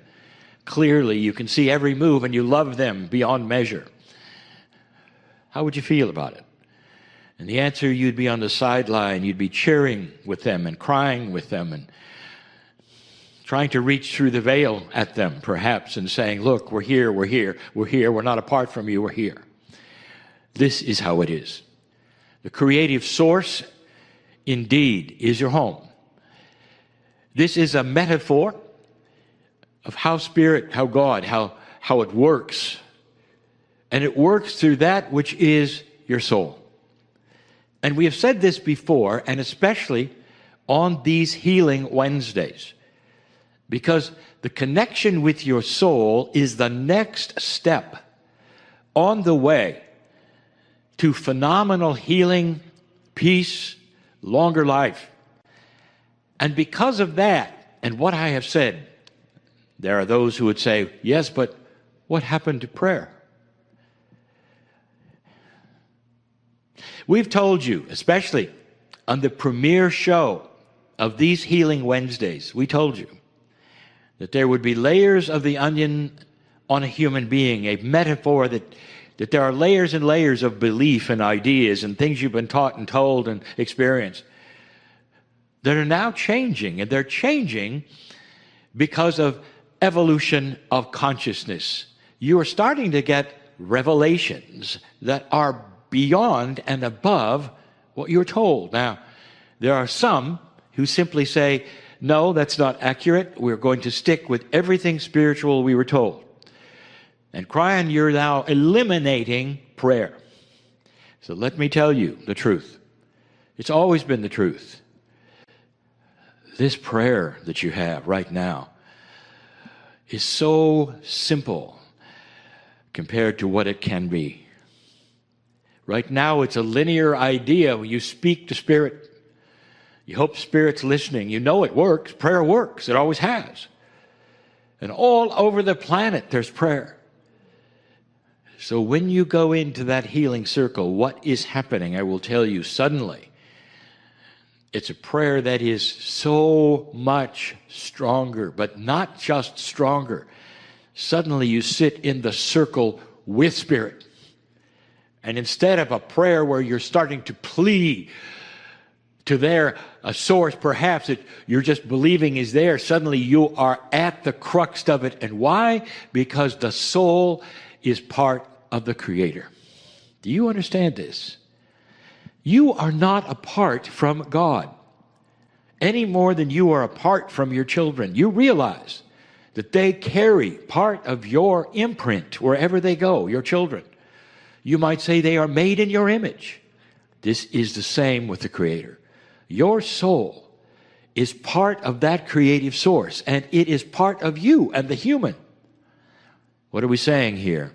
clearly, you can see every move, and you love them beyond measure, how would you feel about it? And the answer, you'd be on the sideline, you'd be cheering with them and crying with them and trying to reach through the veil at them, perhaps, and saying, look, we're here, we're here, we're here, we're not apart from you, we're here. This is how it is. The creative source, indeed, is your home. This is a metaphor of how Spirit, how God, how it works. And it works through that which is your soul. And we have said this before, and especially on these Healing Wednesdays, because the connection with your soul is the next step on the way to phenomenal healing, peace, longer life. And because of that, and what I have said, there are those who would say, yes, but what happened to prayer? We've told you, especially on the premiere show of these Healing Wednesdays, we told you that there would be layers of the onion on a human being, a metaphor that there are layers and layers of belief and ideas and things you've been taught and told and experienced that are now changing. And they're changing because of evolution of consciousness. You are starting to get revelations that are beyond and above what you're told. Now, there are some who simply say, no, that's not accurate. We're going to stick with everything spiritual we were told. And Kryon, you're now eliminating prayer. So let me tell you the truth. It's always been the truth. This prayer that you have right now is so simple compared to what it can be. Right now, it's a linear idea. You speak to Spirit. You hope Spirit's listening. You know it works. Prayer works. It always has. And all over the planet, there's prayer. So when you go into that healing circle, what is happening? I will tell you suddenly. It's a prayer that is so much stronger, but not just stronger. Suddenly you sit in the circle with Spirit. And instead of a prayer where you're starting to plead to a source perhaps that you're just believing is there, suddenly you are at the crux of it. And why? Because the soul is part of the Creator. Do you understand this? You are not apart from God any more than you are apart from your children. You realize that they carry part of your imprint wherever they go, your children. You might say they are made in your image. This is the same with the Creator. Your soul is part of that creative source, and it is part of you and the human. What are we saying here?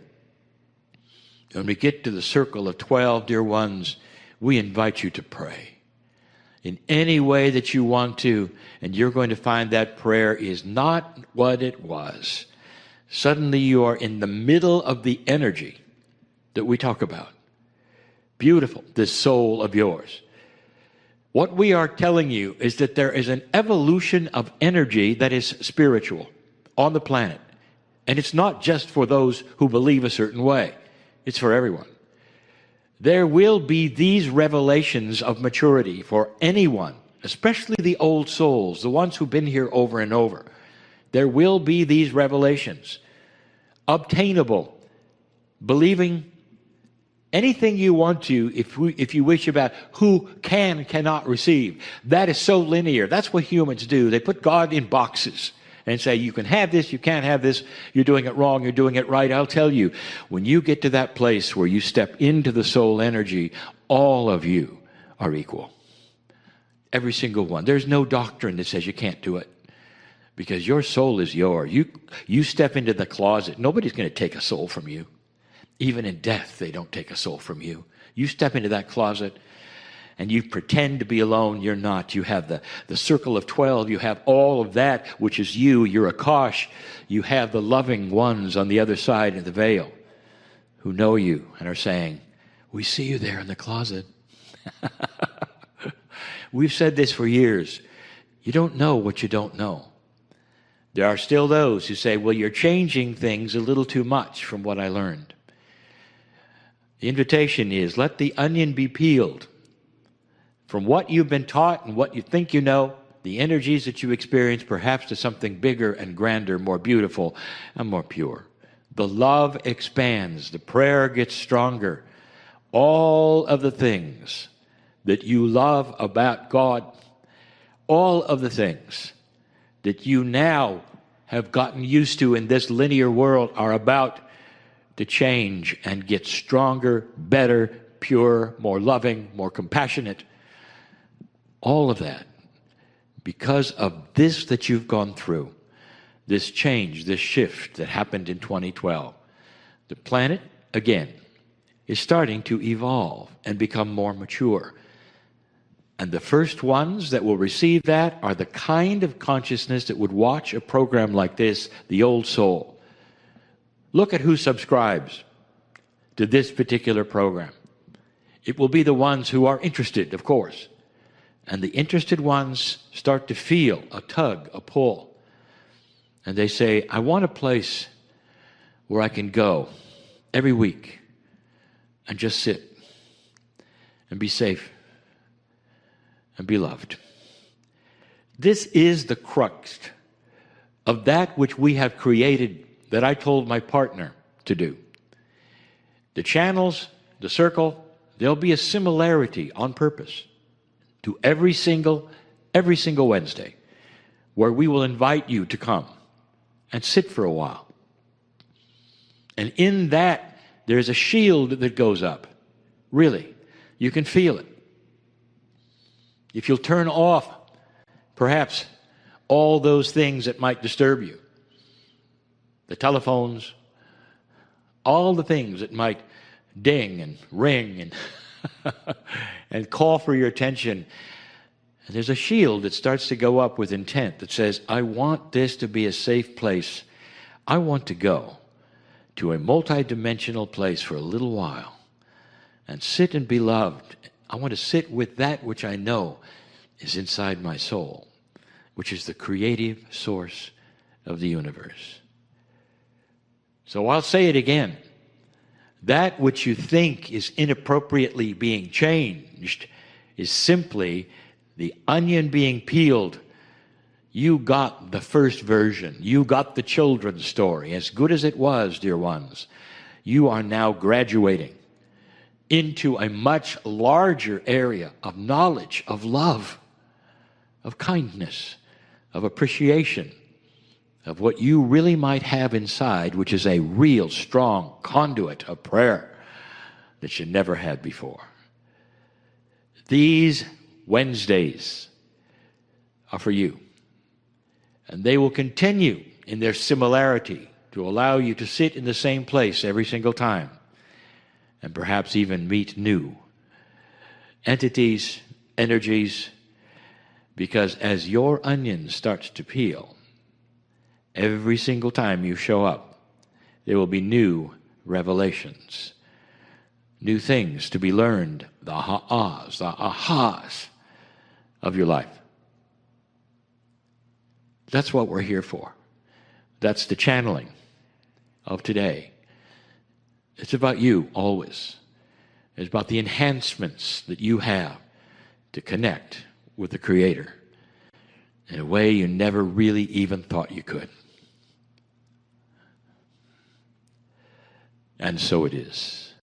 When we get to the circle of 12, dear ones, we invite you to pray in any way that you want to, and you're going to find that prayer is not what it was. Suddenly you are in the middle of the energy that we talk about. Beautiful, this soul of yours. What we are telling you is that there is an evolution of energy that is spiritual on the planet. And it's not just for those who believe a certain way. It's for everyone. There will be these revelations of maturity for anyone, especially the old souls, the ones who've been here over and over. There will be these revelations, obtainable, believing anything you want to, if you wish, about who can and cannot receive. That is so linear. That's what humans do. They put God in boxes and say, you can have this, you can't have this, you're doing it wrong, you're doing it right. I'll tell you, when you get to that place where you step into the soul energy, all of you are equal. Every single one. There's no doctrine that says you can't do it, because your soul is yours. You step into the closet, nobody's going to take a soul from you. Even in death, they don't take a soul from you. You step into that closet and you pretend to be alone. You're not. You have the circle of 12. You have all of that, which is you. You're Akash. You have the loving ones on the other side of the veil who know you and are saying, we see you there in the closet. We've said this for years. You don't know what you don't know. There are still those who say, well, you're changing things a little too much from what I learned. The invitation is, let the onion be peeled from what you've been taught and what you think you know, the energies that you experience, perhaps to something bigger and grander, more beautiful and more pure. The love expands. The prayer gets stronger. All of the things that you love about God, all of the things that you now have gotten used to in this linear world are about to change and get stronger, better, pure, more loving, more compassionate. All of that because of this that you've gone through, this change, this shift that happened in 2012. The planet, again, is starting to evolve and become more mature. And the first ones that will receive that are the kind of consciousness that would watch a program like this, The Old Soul. Look at who subscribes to this particular program. It will be the ones who are interested, of course. And the interested ones start to feel a tug, a pull. And they say, I want a place where I can go every week and just sit and be safe and be loved. This is the crux of that which we have created that I told my partner to do. The channels, the circle, there'll be a similarity on purpose to every single Wednesday, where we will invite you to come and sit for a while. And in that, there's a shield that goes up. Really, you can feel it. If you'll turn off, perhaps, all those things that might disturb you, the telephones, all the things that might ding and ring and and call for your attention. And there's a shield that starts to go up with intent that says, I want this to be a safe place. I want to go to a multidimensional place for a little while and sit and be loved. I want to sit with that which I know is inside my soul, which is the creative source of the universe. So I'll say it again. That which you think is inappropriately being changed is simply the onion being peeled. You got the first version. You got the children's story. As good as it was, dear ones, you are now graduating into a much larger area of knowledge, of love, of kindness, of appreciation, of what you really might have inside, which is a real strong conduit of prayer that you never had before. These Wednesdays are for you, and they will continue in their similarity to allow you to sit in the same place every single time and perhaps even meet new entities, energies, because as your onion starts to peel, every single time you show up, there will be new revelations, new things to be learned, the ahas of your life. That's what we're here for. That's the channeling of today. It's about you always. It's about the enhancements that you have to connect with the Creator in a way you never really even thought you could. And so it is.